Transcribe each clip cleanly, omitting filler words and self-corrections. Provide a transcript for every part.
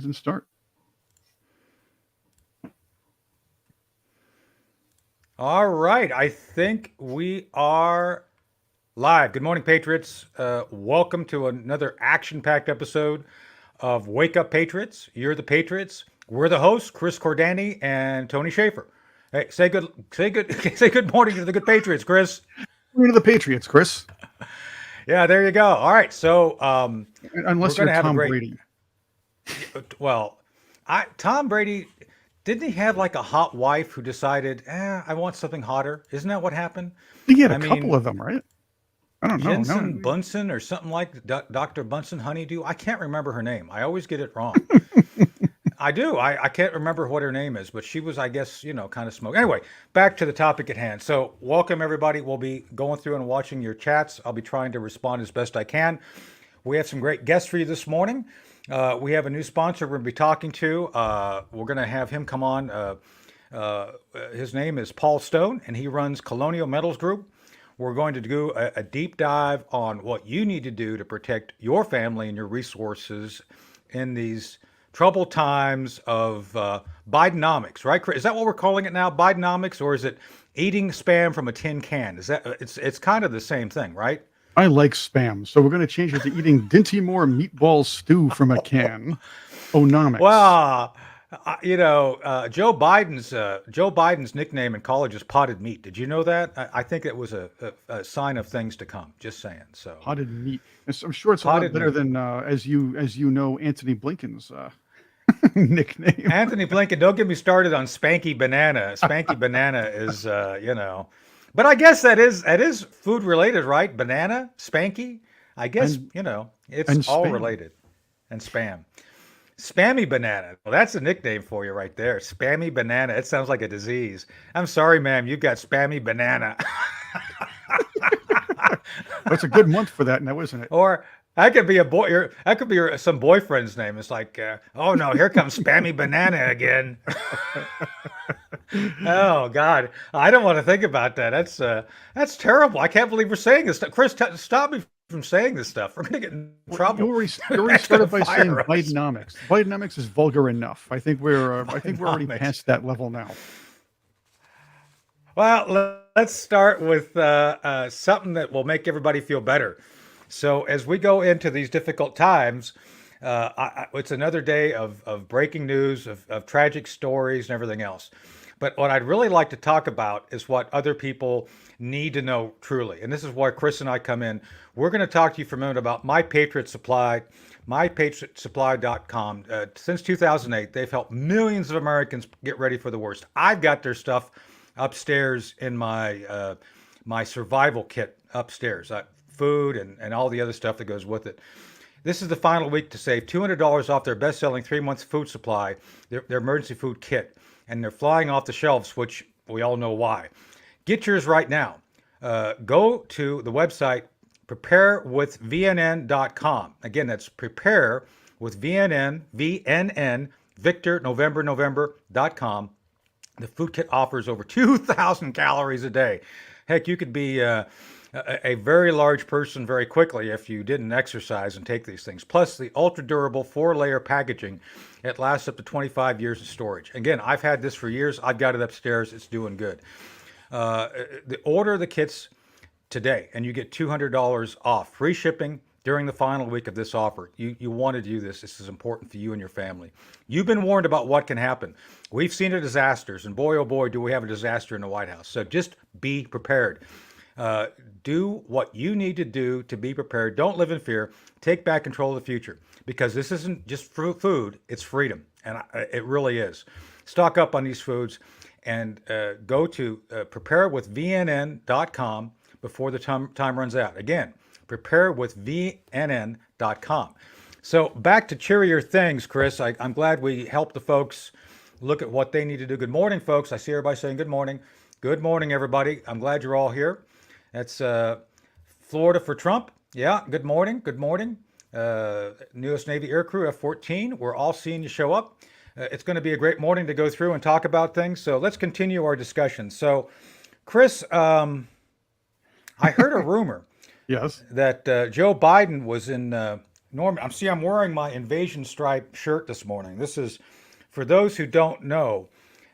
and start. All right. I think we are live. Good morning, Patriots. Welcome to another action packed episode of Wake Up Patriots. You're the Patriots. We're the hosts, Chris Cordani and Tony Shaffer. Hey, say good morning to the good Patriots, Chris. We're to the Patriots, Chris. Yeah, there you go. All right. So we're Unless going you're to have a Tom great, Brady. well, Tom Brady, didn't he have like a hot wife who decided, I want something hotter? Isn't that what happened? He had a I couple mean, of them, right? I don't know. No, Jensen Bunsen or something like Dr. Bunsen Honeydew. I can't remember her name. I always get it wrong. I do. I can't remember what her name is, but she was, I guess, kind of smoke. Anyway, back to the topic at hand. So, welcome everybody. We'll be going through and watching your chats. I'll be trying to respond as best I can. We have some great guests for you this morning. We have a new sponsor we're going to be talking to. We're going to have him come on. His name is Paul Stone, and he runs Colonial Metals Group. We're going to do a deep dive on what you need to do to protect your family and your resources in these troubled times of Bidenomics, right? Is that what we're calling it now, Bidenomics, or is it eating spam from a tin can? Is that it's kind of the same thing, right? I like spam, so we're going to change it to eating Dinty Moore meatball stew from a can. Onomics. Well, Joe Biden's nickname in college is potted meat. Did you know that? I think it was a sign of things to come. Just saying. So Potted meat. I'm sure it's a lot potted better meat. than as you know Anthony Blinken's nickname. Anthony Blinken, don't get me started on Spanky Banana. Spanky Banana is, but I guess that is food related, right? Banana, Spanky. I guess and it's and all spam. related. And spam, spammy banana. Well, that's a nickname for you right there. Spammy banana. It sounds like a disease. I'm sorry, ma'am. You've got spammy banana. That's a good month for that now, isn't it? Or that could be a boy. That could be some boyfriend's name. It's like, oh no, here comes Spammy Banana again. Oh God, I don't want to think about that. That's terrible. I can't believe we're saying this stuff. Chris, stop me from saying this stuff. We're gonna get in Well, you trouble. already you already That's gonna started by saying fire us. Bidenomics. Bidenomics is vulgar enough. I think we're already Bidenomics. past that level now. Well, let's start with something that will make everybody feel better. So, as we go into these difficult times, it's another day of breaking news, of tragic stories, and everything else. But what I'd really like to talk about is what other people need to know truly. And this is why Chris and I come in. We're going to talk to you for a minute about My Patriot Supply, mypatriotsupply.com. Since 2008, they've helped millions of Americans get ready for the worst. I've got their stuff upstairs in my survival kit upstairs, food and all the other stuff that goes with it. This is the final week to save $200 off their best-selling 3 months food supply, their emergency food kit, and they're flying off the shelves, which we all know why. Get yours right now. Go to the website preparewithvnn.com. Again, that's prepare with VNN, Victor, November.com. The food kit offers over 2,000 calories a day. Heck, you could be a very large person very quickly if you didn't exercise and take these things. Plus, the ultra durable 4-layer packaging, it lasts up to 25 years of storage. Again, I've had this for years. I've got it upstairs. It's doing good. Order the kits today, and you get $200 off, free shipping during the final week of this offer. You want to do this. This is important for you and your family. You've been warned about what can happen. We've seen a disasters, and boy, oh boy, do we have a disaster in the White House. So just be prepared. Do what you need to do to be prepared. Don't live in fear. Take back control of the future, because this isn't just food, it's freedom. And it really is. Stock up on these foods and go to preparewithvnn.com before the time runs out. Again, preparewithvnn.com. So back to cheerier things, Chris. I'm glad we helped the folks look at what they need to do. Good morning, folks. I see everybody saying good morning. Good morning, everybody. I'm glad you're all here. That's Florida for Trump. Yeah, good morning. Good morning. U.S. Navy Aircrew F-14. We're all seeing you show up. It's going to be a great morning to go through and talk about things. So let's continue our discussion. So, Chris, I heard a rumor Yes. that Joe Biden Norm, I'm wearing my invasion stripe shirt this morning. This is for those who don't know.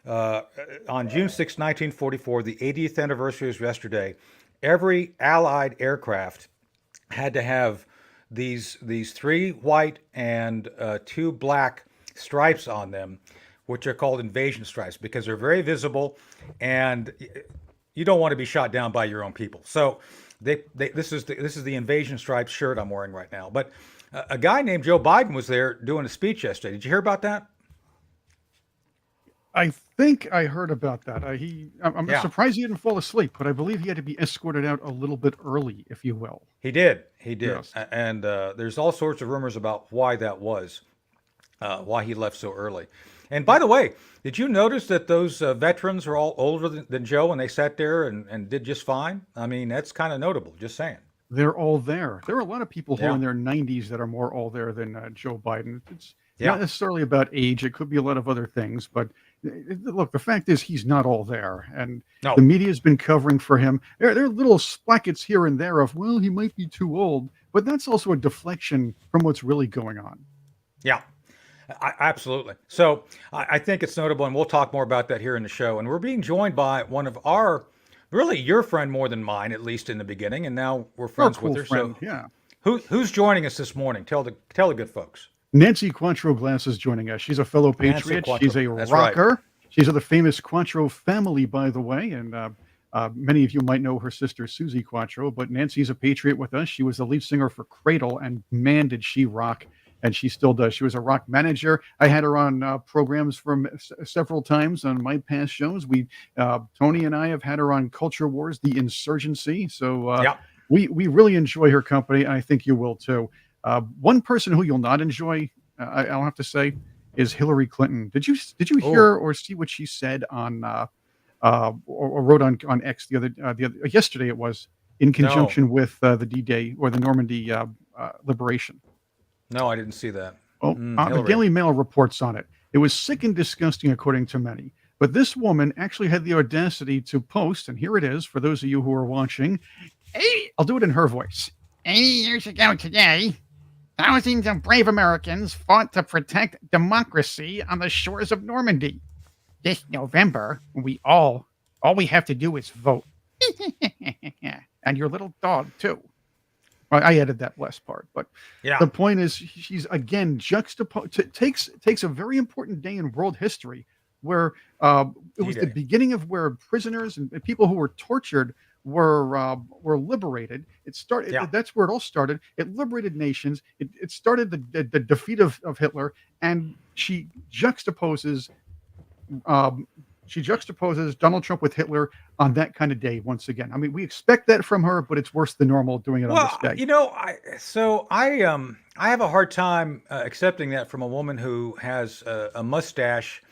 Uh, on June 6, 1944, the 80th anniversary was yesterday. Every Allied aircraft had to have these three white and two black stripes on them, which are called invasion stripes because they're very visible, and you don't want to be shot down by your own people. So this is the invasion stripes shirt I'm wearing right now. But a guy named Joe Biden was there doing a speech yesterday. Did you hear about that? I think I heard about that. I'm Yeah, surprised he didn't fall asleep, but I believe he had to be escorted out a little bit early, if you will. he did. He did. Yes. And there's all sorts of rumors about why that was, why he left so early. And by the way, did you notice that those veterans are all older than Joe and they sat there and did just fine? I mean, that's kind of notable, just saying. They're all there. There are a lot of people who are Yeah. in their 90s that are more all there than Joe Biden. It's not Yeah. necessarily about age. It could be a lot of other things. But look, the fact is he's not all there. And the No. media's been covering for him. There are little splackets here and there of, well, he might be too old. But that's also a deflection from what's really going on. Yeah. Absolutely. So I think it's notable, and we'll talk more about that here in the show. And we're being joined by one of our, really your friend more than mine, at least in the beginning, and now we're Our friends with cool her. friend. So Yeah. who's joining us this morning? Tell the good folks. Nancy Quatro Glass is joining us. She's a fellow Nancy patriot. She's Quatro. a That's right. rocker. She's of the famous Quatro family, by the way. And many of you might know her sister, Susie Quatro. But Nancy's a patriot with us. She was the lead singer for Cradle, and man, did she rock. And she still does. She was a rock manager. I had her on programs from several times on my past shows. Tony and I have had her on Culture Wars, The Insurgency. So Yeah. we really enjoy her company, and I think you will too. One person who you'll not enjoy, I'll have to say, is Hillary Clinton. Did you Oh, hear or see what she said on or wrote on X yesterday? It was in no. conjunction with the D-Day or the Normandy liberation. No, I didn't see that. Well, the Hillary. Daily Mail reports on it. It was sick and disgusting, according to many. But this woman actually had the audacity to post, and here it is for those of you who are watching. I'll do it in her voice. 80 years ago today, thousands of brave Americans fought to protect democracy on the shores of Normandy. This November, all we have to do is vote. And your little dog, too. Well, I added that last part, but Yeah. the point is, she's again takes a very important day in world history where it was the D-Day. beginning of where prisoners and people who were tortured were liberated. It started. Yeah. That's where it all started. It liberated nations. It started the defeat of Hitler, and um, she juxtaposes Donald Trump with Hitler on that kind of day once again. I mean, we expect that from her, but it's worse than normal doing it on this Well, day. I have a hard time accepting that from a woman who has a mustache,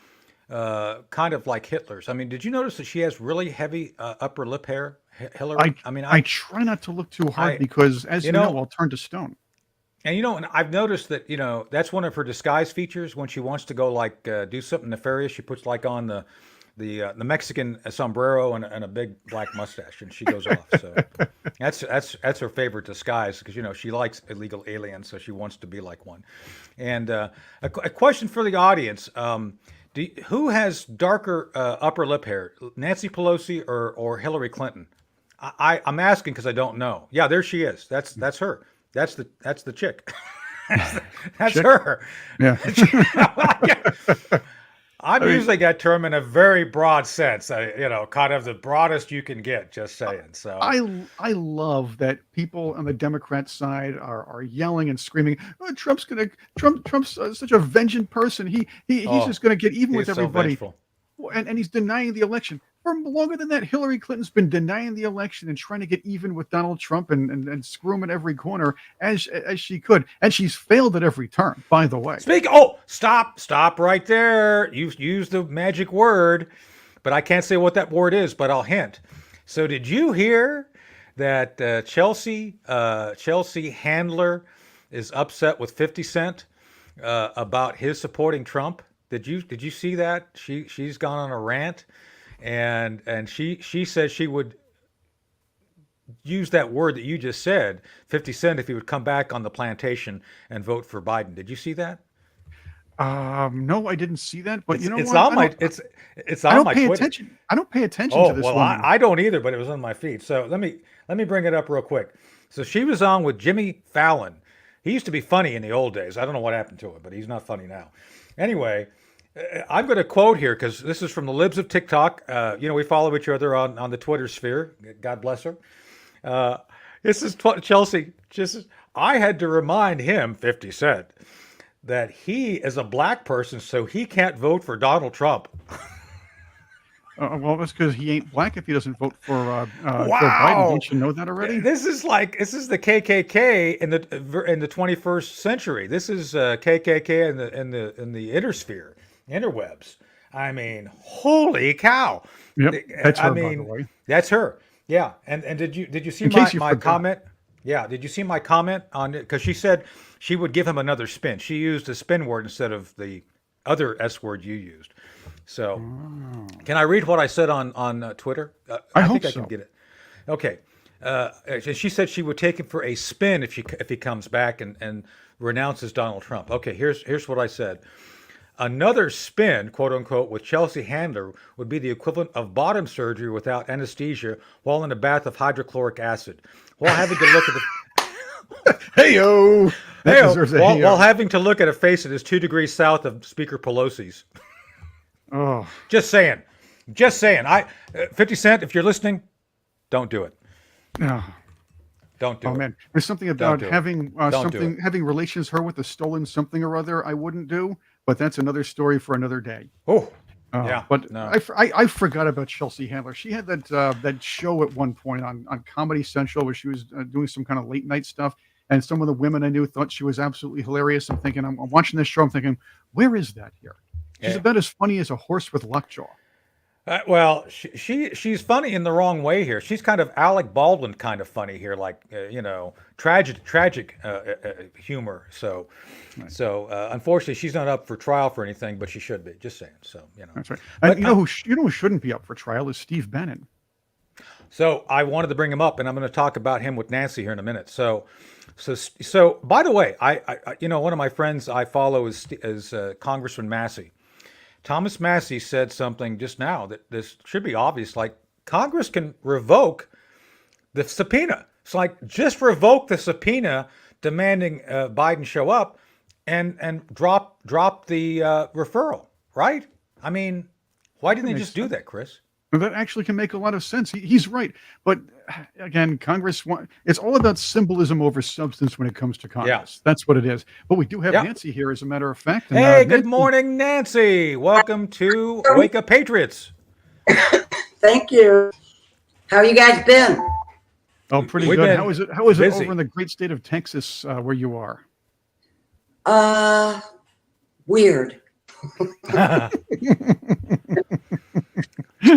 kind of like Hitler's. I mean, did you notice that she has really heavy upper lip hair, I Hillary? I mean, I try not to look too hard I, because, as you you know, know, I'll turn to stone. and I've noticed that that's one of her disguise features when she wants to go like do something nefarious. She puts like on the Mexican sombrero and a big black mustache, and she goes off. So that's her favorite disguise because she likes illegal aliens, so she wants to be like one. And a question for the audience: who has darker upper lip hair, Nancy Pelosi or Hillary Clinton? I'm asking because I don't know. Yeah, there she is. That's her. That's the chick. That's Chick. her. Yeah. I'm I mean, using that term in a very broad sense, kind of the broadest you can get, just saying. So, I love that people on the Democrat side are yelling and screaming. Oh, Trump's such a vengeant person. He's oh, just going to get even he's with so everybody. vengeful. And he's denying the election. For longer than that, Hillary Clinton's been denying the election and trying to get even with Donald Trump and screw him in every corner as she could. And she's failed at every turn, by the way. Stop right there. You've used the magic word, but I can't say what that word is, but I'll hint. So, did you hear that Chelsea Handler is upset with 50 Cent about his supporting Trump? Did you see that? She's gone on a rant, and she says she would used that word that you just said, 50 Cent, if he would come back on the plantation and vote for Biden. Did you see that? No, I didn't see that, but you know It's what? on my it's I on don't my pay Twitter. attention. I don't pay attention to Oh, this well, woman. I don't either, but it was on my feed. So let me bring it up real quick. So she was on with Jimmy Fallon. He used to be funny in the old days. I don't know what happened to it, but he's not funny now. Anyway, I'm going to quote here because this is from the libs of TikTok. We follow each other on the Twitter sphere. God bless her. Uh, this is Chelsea. I had to remind him, 50 Cent, that he is a black person, so he can't vote for Donald Trump. Well, that's because he ain't black if he doesn't vote for Joe Biden. Wow, Don't you know that already? this is the KKK in the 21st century. This is KKK in the intersphere, interwebs. I mean, holy cow! Yep, that's I her, by the mean, way. that's her. Yeah, and did you see In case you my forgot. comment? Yeah, did you see my comment on it? Because she said she would give him another spin. She used a spin word instead of the other S word you used. So, Oh, can I read what I said on Twitter? I I hope think I can so. get it. Okay. She said she would take him for a spin if he comes back and renounces Donald Trump. Okay, here's what I said. Another spin, quote unquote, with Chelsea Handler would be the equivalent of bottom surgery without anesthesia while in a bath of hydrochloric acid. While having to look at the Hey-o! That deserves a while hey-o. having to look at a face that is 2 degrees south of Speaker Pelosi's. Oh, Just saying. Just saying. 50 Cent, if you're listening, don't do it. no. Don't do Oh it. man, there's something Don't about do it. having Don't do it. having relations her with a stolen something or other. I wouldn't do, but that's another story for another day. Oh, yeah. But No. I forgot about Chelsea Handler. She had that show at one point on Comedy Central where she was doing some kind of late night stuff, and some of the women I knew thought she was absolutely hilarious. I'm thinking, I'm watching this show. I'm thinking, where is that here? She's Yeah. about as funny as a horse with lockjaw. Well, she's funny in the wrong way here. She's kind of Alec Baldwin kind of funny here, like tragic humor. So, Right. unfortunately, she's not up for trial for anything, but she should be. Just saying. So That's right. And But you know who shouldn't be up for trial is Steve Bannon. so I wanted to bring him up, and I'm going to talk about him with Nancy here in a minute. So. By the way, one of my friends I follow is Congressman Massey. Thomas Massey said something just now that this should be obvious. Like Congress can revoke the subpoena. It's like just revoke the subpoena demanding Biden show up, and drop the referral. Right? I mean, why didn't That they makes just do sense. that, Chris? And that actually can make a lot of sense. He's right. But again, it's all about symbolism over substance when it comes to Yeah. Congress. That's what it is. But we do have Yeah. Nancy here, as a matter of fact. And Hey, good Nancy, morning, Nancy. Welcome to Wake Up Patriots. Thank you. How you guys been? oh, pretty We've good. been How is it busy. over in the great state of Texas where you are? Weird.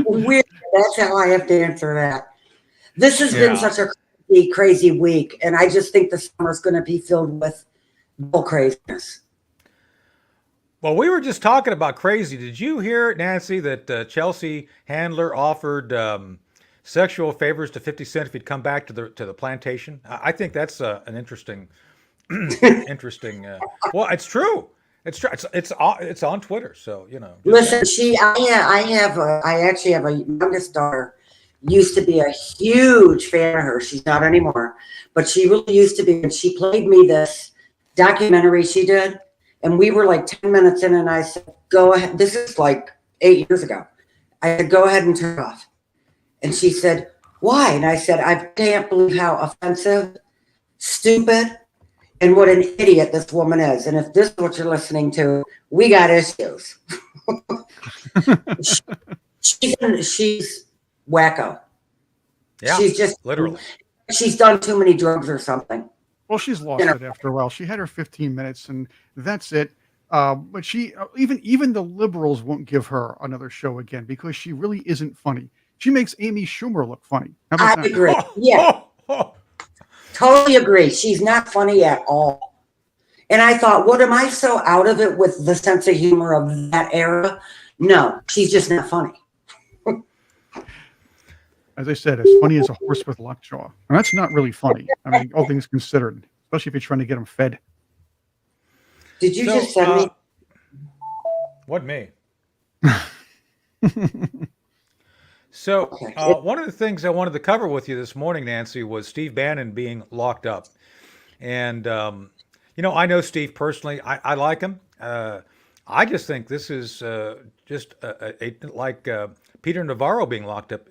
Weird. That's how I have to answer that. This has been Yeah. such a crazy week, and I just think the summer's going to be filled with bull craziness. Well, we were just talking about crazy. Did you hear, Nancy, that Chelsea Handler offered sexual favors to 50 Cent if he'd come back to the plantation? I think that's an interesting, interesting. Well, it's true. It's true. It's on Twitter. So Listen, I actually have a youngest daughter. Used to be a huge fan of her. She's not anymore, but she really used to be. And she played me this documentary she did, and we were like 10 minutes in, and I said, "Go ahead." This is like 8 years ago. I said, "Go ahead and turn it off." And she said, "Why?" And I said, "I can't believe how offensive, stupid, and what an idiot this woman is. And if this is what you're listening to, we got issues." She's wacko. Yeah, She's just literally. she's done too many drugs or something. Well, she's lost it after a while. She had her 15 minutes, and that's it. But she even the liberals won't give her another show again because she really isn't funny. She makes Amy Schumer look funny. How I about that? agree. Yeah, totally agree. She's not funny at all. And I thought, what am I so out of it with the sense of humor of that era? No, she's just not funny. as I said, as funny as a horse with lockjaw. And that's not really funny. I mean, all things considered, especially if you're trying to get them fed. Did you So, just send me? what me? So, Okay. one of the things I wanted to cover with you this morning, Nancy, was Steve Bannon being locked up. And, I know Steve personally. I like him. I just think this is just like Peter Navarro being locked up.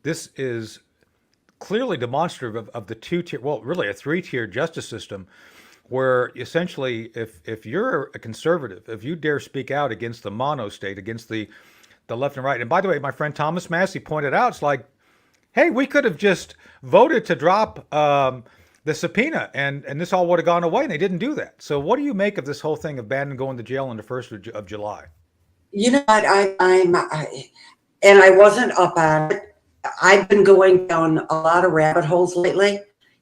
This is clearly demonstrative of the two-tier, well, really a three-tier justice system, where essentially, if you're a conservative, if you dare speak out against the mono state, against the left and right. And by the way, my friend Thomas Massey pointed out, it's like, hey, we could have just voted to drop the subpoena, and this all would have gone away, and they didn't do that. So, what do you make of this whole thing of Bannon going to jail on the 1st of July? You know what? And I wasn't up on it. I've been going down a lot of rabbit holes lately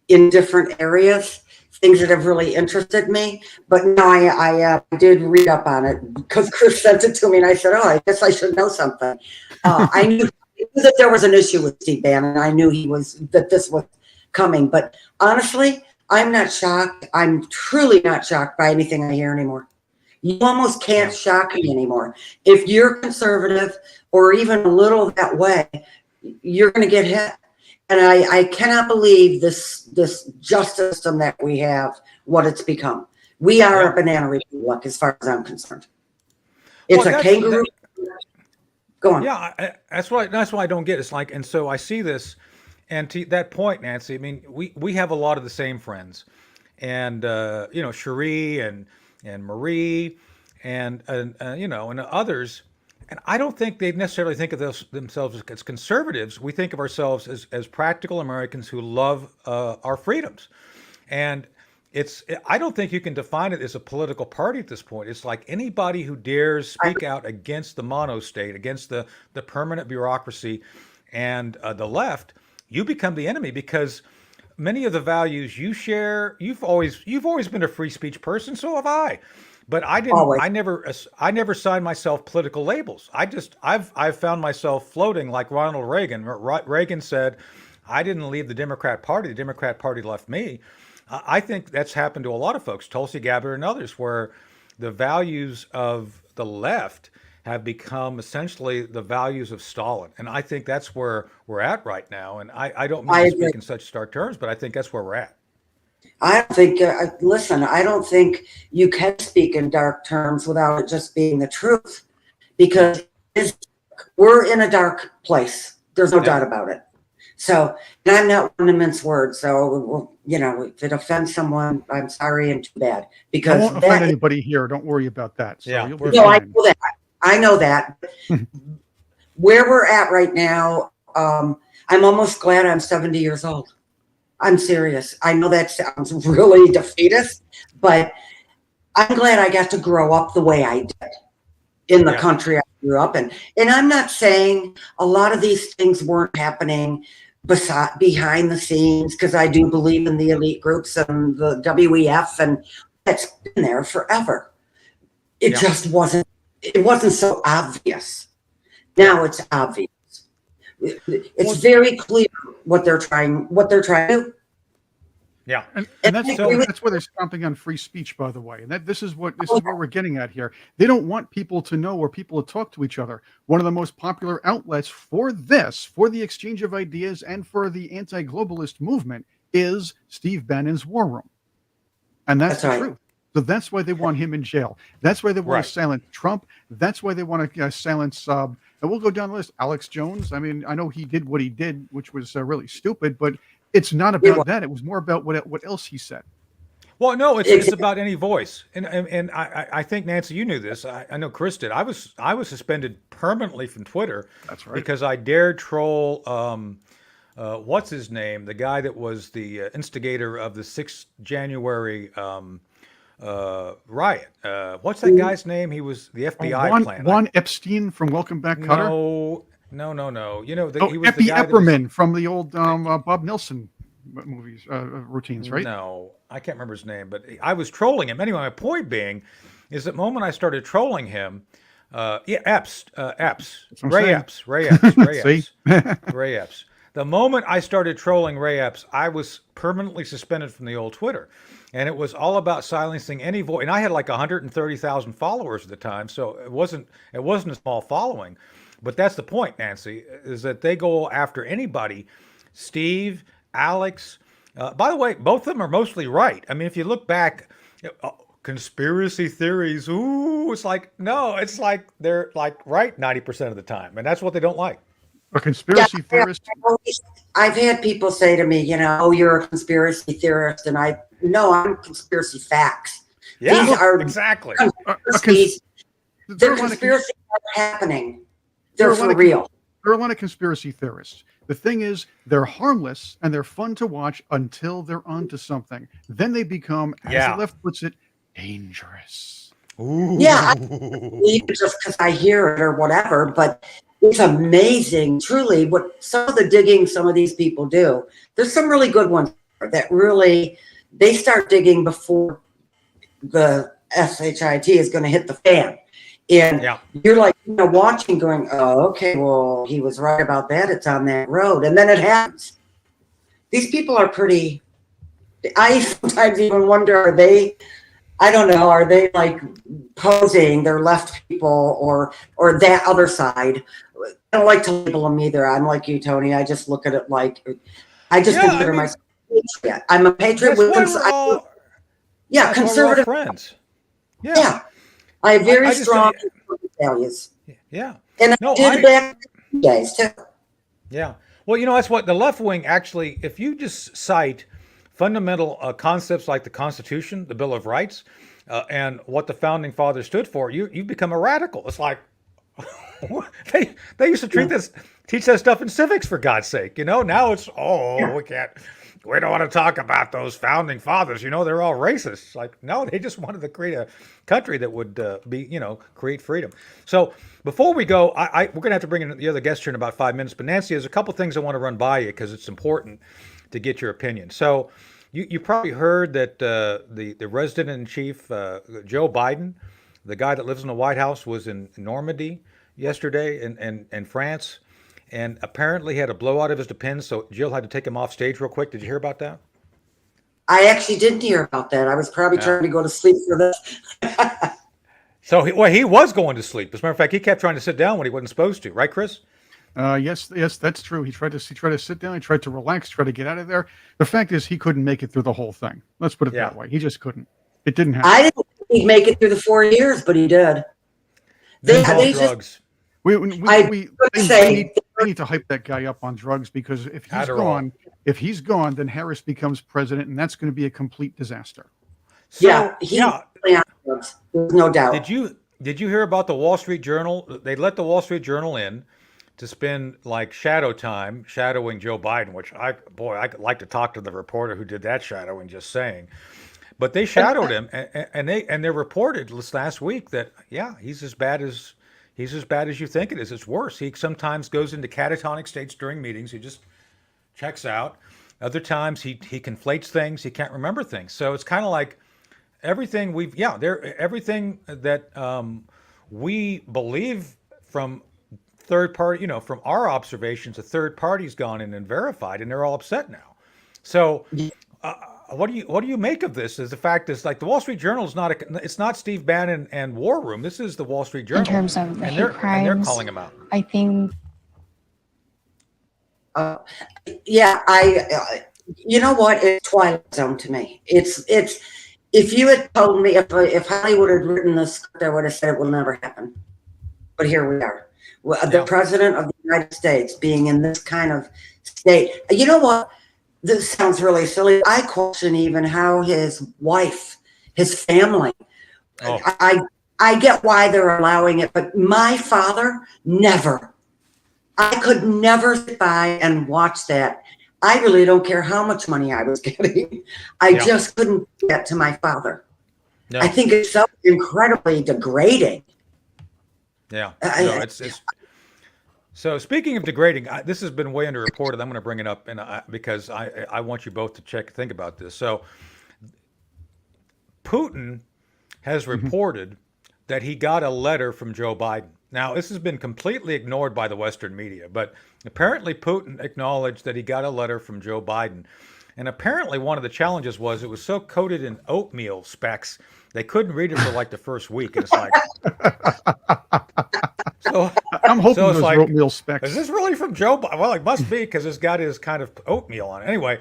in different areas, things that have really interested me. But no, I did read up on it because Chris sent it to me, and I said, "Oh, I guess I should know something." I knew that there was an issue with Steve Bannon. I knew that this was coming. But honestly, I'm not shocked. I'm truly not shocked by anything I hear anymore. You almost can't shock me anymore. If you're conservative or even a little that way, you're going to get hit. And I cannot believe this justice system that we have, what it's become. We are a banana republic as far as I'm concerned. It's a kangaroo. Go on. Yeah, that's why I don't get it. It's like, and so I see this, and to that point, Nancy, I mean, we have a lot of the same friends, and Cherie and Marie and others. And I don't think they necessarily think of themselves as conservatives. We think of ourselves as practical Americans who love our freedoms. And I don't think you can define it as a political party at this point. It's like anybody who dares speak out against the mono-state, against the permanent bureaucracy and the left, you become the enemy, because many of the values you share, you've always been a free speech person, so have I. But I didn't. Always. I never signed myself political labels. I've found myself floating like Ronald Reagan. Reagan said, "I didn't leave the Democrat Party. The Democrat Party left me." I think that's happened to a lot of folks, Tulsi Gabbard and others, where the values of the left have become essentially the values of Stalin. And I think that's where we're at right now. And I don't mean to speak in such stark terms, but I think that's where we're at. I don't think, listen, I don't think you can speak in dark terms without it just being the truth, because we're in a dark place. There's no doubt about it. So, and I'm not one to mince words. So, if it offends someone, I'm sorry and too bad. Because I won't offend anybody here. Don't worry about that. So you'll be fine. I know that. Where we're at right now, I'm almost glad I'm 70 years old. I'm serious. I know that sounds really defeatist, but I'm glad I got to grow up the way I did in the country I grew up in. And I'm not saying a lot of these things weren't happening behind the scenes, because I do believe in the elite groups and the WEF, and that's been there forever. It just wasn't so obvious. Now it's obvious. It's very clear what they're trying to do. Yeah, and that's why they're stomping on free speech, by the way. And this is where we're getting at here. They don't want people to know or people to talk to each other. One of the most popular outlets for the exchange of ideas and for the anti-globalist movement, is Steve Bannon's War Room, and that's the truth. So that's why they want him in jail. That's why they want to silence Trump. That's why they want to silence. And we'll go down the list. Alex Jones. I mean, I know he did what he did, which was really stupid, but it's not about that. It was more about what else he said. Well, no, it's about any voice. And I think, Nancy, you knew this. I know Chris did. I was suspended permanently from Twitter. That's right. Because I dared troll. What's his name? The guy that was the instigator of the 6th January. Riot. What's that guy's name? He was the FBI plan. Juan Epstein from Welcome Back, Kotter? No. He was Epi the guy Epperman from the old Bob Nelson movies, routines, right? No, I can't remember his name, but I was trolling him. Anyway, my point being is that the moment I started trolling him, Ray Epps. The moment I started trolling Ray Epps, I was permanently suspended from the old Twitter. And it was all about silencing any voice. And I had like 130,000 followers at the time, so it wasn't a small following. But that's the point, Nancy, is that they go after anybody. Steve, Alex. By the way, both of them are mostly right. I mean, if you look back, conspiracy theories, ooh, it's like, no, it's like they're like right 90% of the time. And that's what they don't like. A conspiracy theorist. I've had people say to me, oh, you're a conspiracy theorist, and I'm conspiracy facts. Yeah, These are exactly. conspiracies. They're conspiracies that are happening. They're for real. There are a lot of conspiracy theorists. The thing is, they're harmless and they're fun to watch until they're onto something. Then they become, as the left puts it, dangerous. Ooh. Yeah, I believe it just because I hear it or whatever, but it's amazing, truly, what some of the digging some of these people do. There's some really good ones that really, they start digging before the SHIT is going to hit the fan. And you're like, watching going, oh, okay, well, he was right about that. It's on that road. And then it happens. These people are pretty, I sometimes even wonder, are they like posing, they're left people or that other side? I don't like to label them either. I'm like you, Tony. I just look at it like, I just consider myself a patriot. I'm a patriot with conservative friends. Yeah. I have very strong values. Yeah. And I did back in the days too. Yeah. Well, that's what the left wing actually, if you just cite fundamental concepts like the Constitution, the Bill of Rights, and what the founding fathers stood for, you become a radical. It's like, they used to teach that stuff in civics, for God's sake. Now it's, we don't want to talk about those founding fathers. They're all racist. Like, no, they just wanted to create a country that would create freedom. So before we go, we're going to have to bring in the other guest here in about 5 minutes. But Nancy, there's a couple things I want to run by you because it's important to get your opinion. So you probably heard that the resident in chief, Joe Biden, the guy that lives in the White House, was in Normandy yesterday in France. And apparently had a blowout of his Depends, so Jill had to take him off stage real quick. Did you hear about that? I actually didn't hear about that. I was probably trying to go to sleep for this. So he was going to sleep. As a matter of fact, he kept trying to sit down when he wasn't supposed to. Right, Chris? Yes, that's true. He tried to sit down. He tried to relax, try to get out of there. The fact is, he couldn't make it through the whole thing. Let's put it that way. He just couldn't. It didn't happen. I didn't think he'd make it through the 4 years, but he did. They drugs. We need to hype that guy up on drugs because if he's gone, then Harris becomes president, and that's going to be a complete disaster. So, there's no doubt. Did you hear about the Wall Street Journal? They let the Wall Street Journal in to spend like shadow time shadowing Joe Biden, which I like to talk to the reporter who did that shadowing. Just saying, but they shadowed him, and they reported last week that he's as bad as you think it is. It's worse. He sometimes goes into catatonic states during meetings. He just checks out. Other times he conflates things. He can't remember things. So it's kind of like everything everything that we believe from third party, from our observations, a third party's gone in and verified, and they're all upset now. So what do you make of this? Is the fact is like the Wall Street Journal is it's not Steve Bannon and War Room. This is the Wall Street Journal. In terms of the hate crimes, and they're calling him out. I think. You know what? It's Twilight Zone to me. It's. If you had told me if Hollywood had written this script, I would have said it will never happen. But here we are. The president of the United States being in this kind of state. You know what? This sounds really silly. I question even how his wife, his family. I get why they're allowing it, but my father never. I could never sit by and watch that. I really don't care how much money I was getting. I just couldn't get to my father. No. I think it's so incredibly degrading. Yeah. No, it's So speaking of degrading, this has been way underreported. I'm going to bring it up because I want you both to think about this. So Putin has reported that he got a letter from Joe Biden, Now, this has been completely ignored by the Western media, but apparently Putin acknowledged that he got a letter from Joe Biden. And apparently one of the challenges was it was so coated in oatmeal specks, they couldn't read it for like the first week. And it's like, so, I'm hoping so it's those like, are oatmeal is specs. this really from Joe Biden? Well, it must be because it's got his kind of oatmeal on it. Anyway,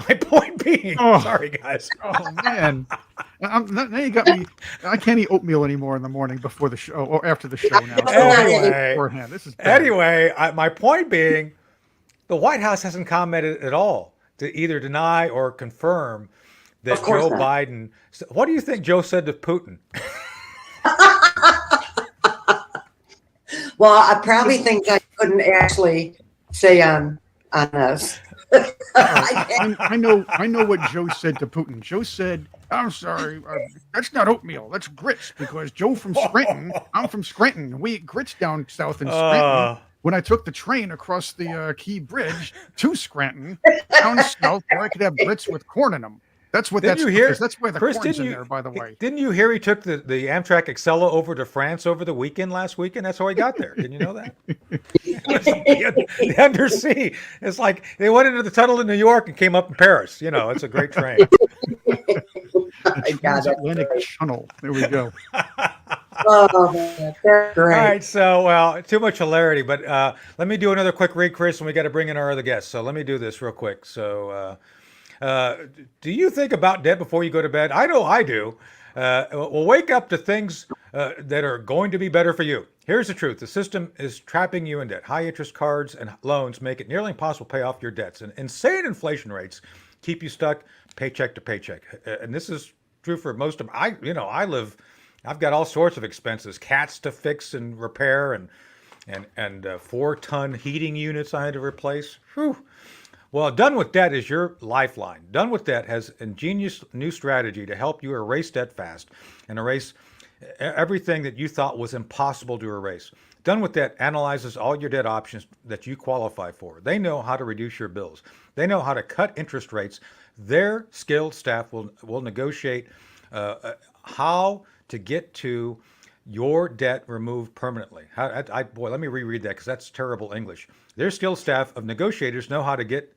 my point being, Oh. sorry guys. Oh man, now you got me. I can't eat oatmeal anymore in the morning before the show or after the show now. So Anyway, beforehand, this is bad. Anyway, my point being, the White House hasn't commented at all to either deny or confirm that Of course Joe not. Biden. What do you think Joe said to Putin? Well, I probably think I couldn't actually say on this. I know what Joe said to Putin. Joe said, "I'm sorry, that's not oatmeal. That's grits because Joe from Scranton. I'm from Scranton. We eat grits down south in Scranton. When I took the train across the Key Bridge to Scranton, down south, where I could have grits with corn in them. That's what Didn't that's you hear? because that's why the Chris, corn's didn't in you? there. By the way, Didn't you hear he took the Amtrak Acela over to France over the weekend last weekend? That's how he got there. Didn't you know that? The undersea. It's like they went into the tunnel in New York and came up in Paris. You know, it's a great train. the God, transatlantic that's channel. There we go. Oh, man, that's great. All right, so well, too much hilarity, but let me do another quick read, Chris, and we got to bring in our other guests. So let me do this real quick. So, do you think about debt before you go to bed? I know I do. Well, wake up to things that are going to be better for you. Here's the truth: the system is trapping you in debt. High interest cards and loans make it nearly impossible to pay off your debts, and insane inflation rates keep you stuck paycheck to paycheck. And this is true for most of I've got all sorts of expenses, cats to fix and repair, and 4-ton heating units I had to replace. Whew. Well, Done With Debt is your lifeline. Done With Debt has an ingenious new strategy to help you erase debt fast and erase everything that you thought was impossible to erase. Done With Debt analyzes all your debt options that you qualify for. They know how to reduce your bills. They know how to cut interest rates. Their skilled staff will negotiate how to get to your debt removed permanently. Boy, let me reread that because that's terrible English. Their skilled staff of negotiators know how to get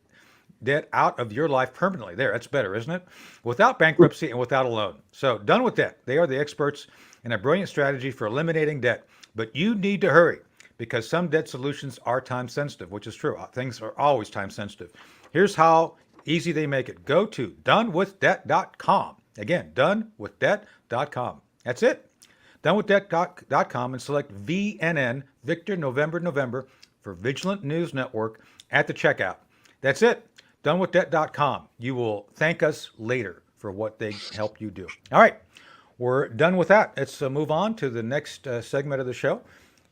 debt out of your life permanently. There, that's better, isn't it? Without bankruptcy and without a loan. So, Done With Debt. They are the experts in a brilliant strategy for eliminating debt. But you need to hurry because some debt solutions are time sensitive, which is true. Things are always time sensitive. Here's how easy they make it. Go to donewithdebt.com. Again, donewithdebt.com. That's it. Donewithdebt.com and select VNN, Victor November November, for Vigilant News Network at the checkout. That's it. Donewithdebt.com. You will thank us later for what they help you do. All right, we're done with that. Let's move on to the next segment of the show.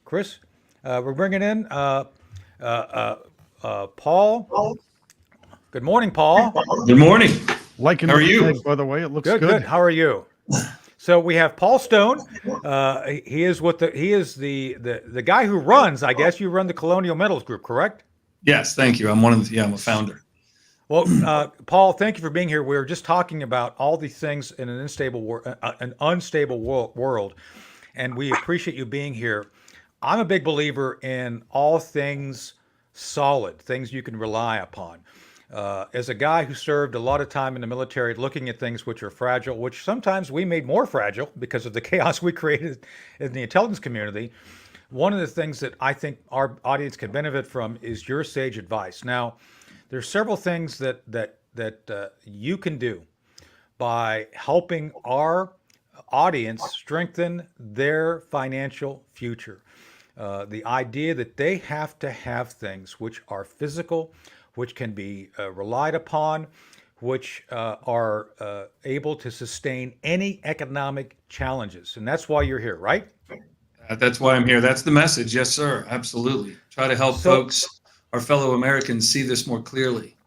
Chris, we're bringing in Paul. Good morning, Paul. Good morning. Liking How are the you? flag, by the way, it looks Good, good. good. How are you? So we have Paul Stone. He is the guy who runs. I guess you run the Colonial Metals Group, correct? Yes, thank you. I'm I'm a founder. Well, Paul, thank you for being here. We were just talking about all these things in an unstable world, and we appreciate you being here. I'm a big believer in all things solid, things you can rely upon. As a guy who served a lot of time in the military, looking at things which are fragile, which sometimes we made more fragile because of the chaos we created in the intelligence community. One of the things that I think our audience can benefit from is your sage advice. Now, there's several things that you can do by helping our audience strengthen their financial future. The idea that they have to have things which are physical, which can be relied upon, which are able to sustain any economic challenges. And that's why you're here, right? That's why I'm here. That's the message. Yes, sir. Absolutely. Try to help folks, our fellow Americans, see this more clearly.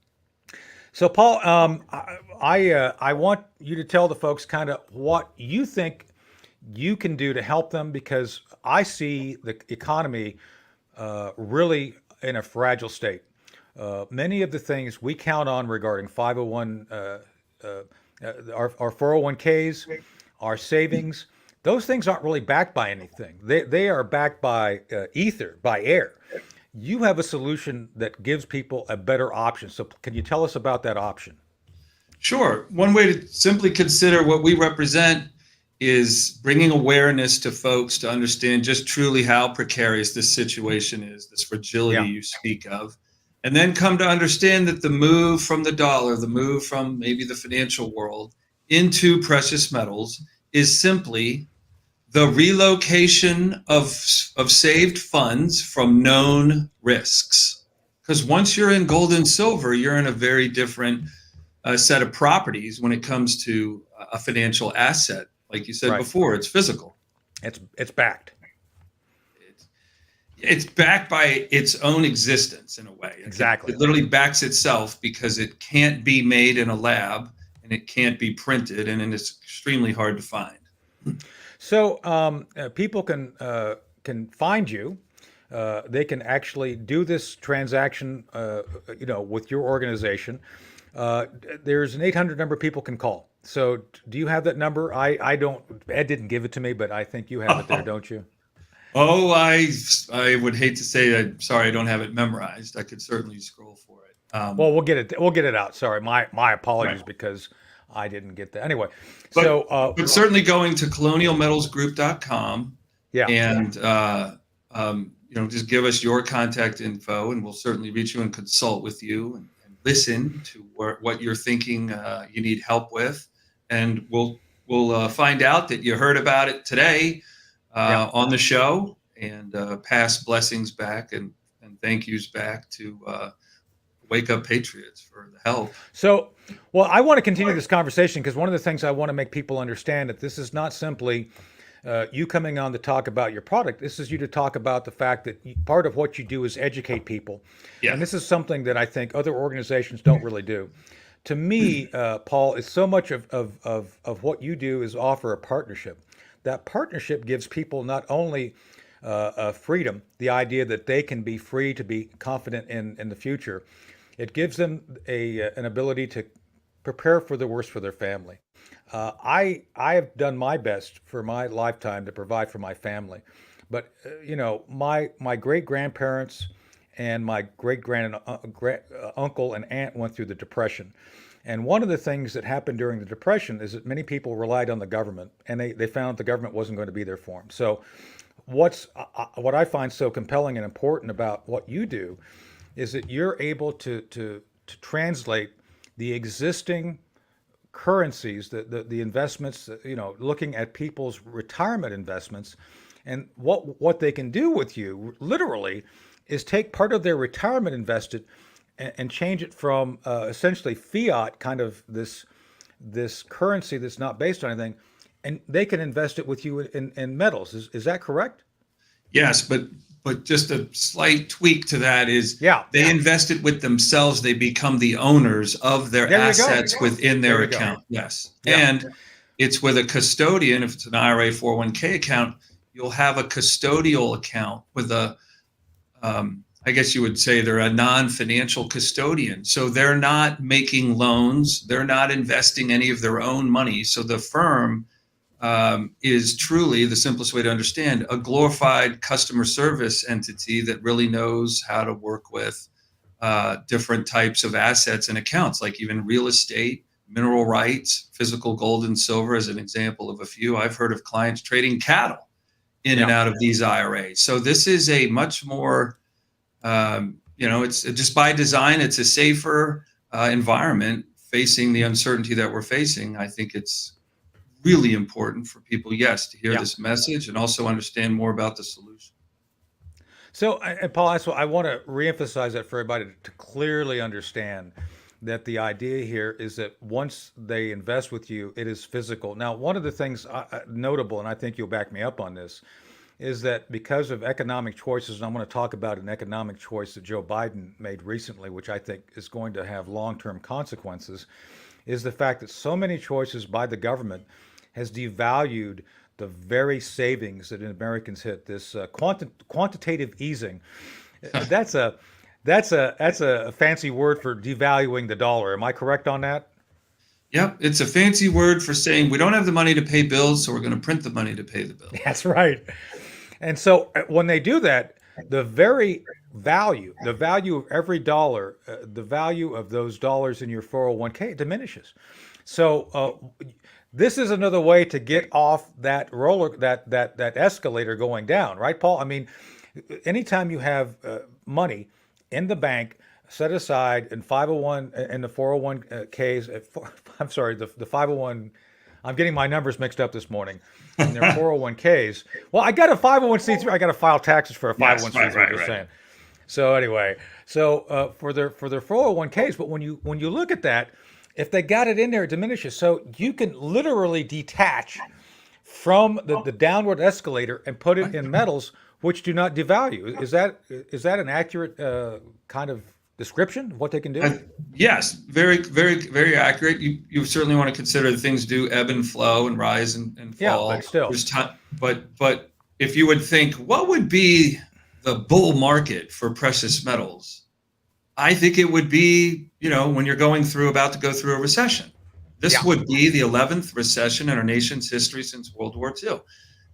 So, Paul, I want you to tell the folks kind of what you think you can do to help them, because I see the economy really in a fragile state. Many of the things we count on regarding 501, our 401ks, our savings, those things aren't really backed by anything. They are backed by ether, by air. You have a solution that gives people a better option. So can you tell us about that option? Sure. One way to simply consider what we represent is bringing awareness to folks to understand just truly how precarious this situation is, this fragility Yeah. you speak of, and then come to understand that the move from the dollar, the move from maybe the financial world into precious metals is simply the relocation of saved funds from known risks. Because once you're in gold and silver, you're in a very different set of properties when it comes to a financial asset. Like you said Right. before, it's physical. It's backed. It's backed by its own existence in a way. Exactly. It literally backs itself because it can't be made in a lab and it can't be printed, and it's extremely hard to find. So people can find you. They can actually do this transaction, with your organization. There's an 800 number people can call. So do you have that number? I don't. Ed didn't give it to me, but I think you have it there, don't you? Oh, I would hate to say I'm sorry I don't have it memorized. I could certainly scroll for it. Well, we'll get it. We'll get it out. Sorry, my apologies Right. because I didn't get that. Anyway, but certainly going to colonialmetalsgroup.com yeah. and just give us your contact info, and we'll certainly reach you and consult with you and listen to what you're thinking you need help with, and we'll find out that you heard about it today on the show, and pass blessings back and thank yous back to Wake Up Patriots for the help. So, well, I want to continue this conversation because one of the things I want to make people understand that this is not simply you coming on to talk about your product. This is you to talk about the fact that part of what you do is educate people. Yeah. And this is something that I think other organizations don't really do. To me, Paul, is so much of what you do is offer a partnership. That partnership gives people not only freedom, the idea that they can be free to be confident in the future. It gives them an ability to prepare for the worst for their family. I have done my best for my lifetime to provide for my family, but my great grandparents and my great uncle and aunt went through the Depression. And one of the things that happened during the Depression is that many people relied on the government, and they found the government wasn't going to be there for them. So what I find so compelling and important about what you do is that you're able to translate the existing currencies, the investments, looking at people's retirement investments, and what they can do with you literally is take part of their retirement invested and change it from essentially fiat, kind of this currency that's not based on anything, and they can invest it with you in metals. Is that correct? Yes, but just a slight tweak to that is they invest it with themselves. They become the owners of their assets within their account. Yes. Yeah. And it's with a custodian. If it's an IRA 401k account, you'll have a custodial account with I guess you would say they're a non-financial custodian. So they're not making loans. They're not investing any of their own money. So the firm is truly, the simplest way to understand, a glorified customer service entity that really knows how to work with different types of assets and accounts, like even real estate, mineral rights, physical gold and silver, as an example of a few. I've heard of clients trading cattle in and out of these IRAs. So this is a much more, it's just by design, it's a safer environment facing the uncertainty that we're facing. I think it's really important for people, yes, to hear this message and also understand more about the solution. So, and Paul, I want to reemphasize that for everybody to clearly understand that the idea here is that once they invest with you, it is physical. Now, one of the things notable, and I think you'll back me up on this, is that because of economic choices, and I'm going to talk about an economic choice that Joe Biden made recently, which I think is going to have long-term consequences, is the fact that so many choices by the government has devalued the very savings that Americans hit. This quantitative easing. That's a fancy word for devaluing the dollar. Am I correct on that? Yep, it's a fancy word for saying we don't have the money to pay bills, so we're going to print the money to pay the bill. That's right. And so when they do that, the value of every dollar, the value of those dollars in your 401k diminishes. So this is another way to get off that that escalator going down, right, Paul? I mean, anytime you have money in the bank set aside in 501 in the 401ks, I'm sorry, the 501. I'm getting my numbers mixed up this morning. In their 401ks. Well, I got a 501c3. I got to file taxes for a 501c3. Right, Just saying. So anyway, for their 401ks, but when you look at that, if they got it in there, it diminishes. So you can literally detach from the downward escalator and put it in metals which do not devalue. Is that an accurate kind of description of what they can do? Yes, very, very, very accurate. You certainly want to consider that things do ebb and flow and rise and fall. Yeah, but still. There's time, but if you would think, what would be the bull market for precious metals? I think it would be, when you're about to go through a recession. This would be the 11th recession in our nation's history since World War II.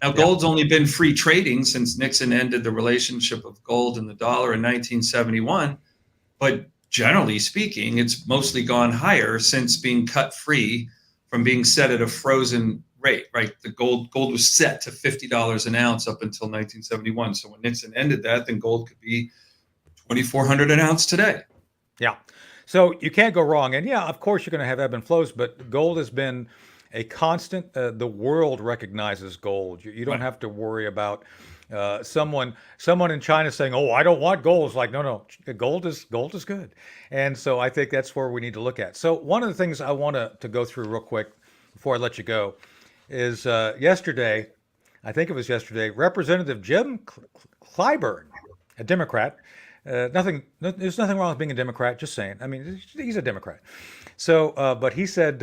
Now, gold's only been free trading since Nixon ended the relationship of gold and the dollar in 1971. But generally speaking, it's mostly gone higher since being cut free from being set at a frozen rate, right? The gold was set to $50 an ounce up until 1971. So when Nixon ended that, then gold could be $2,400 an ounce today. Yeah. So you can't go wrong. And yeah, of course you're going to have ebb and flows, but gold has been a constant. The world recognizes gold. You don't have to worry about someone in China saying, "Oh, I don't want gold." It's like, no, gold is good. And so I think that's where we need to look at. So one of the things I want to go through real quick before I let you go is yesterday, I think it was yesterday, Representative Jim Clyburn, a Democrat. There's nothing wrong with being a Democrat. Just saying. I mean, he's a Democrat. So, but he said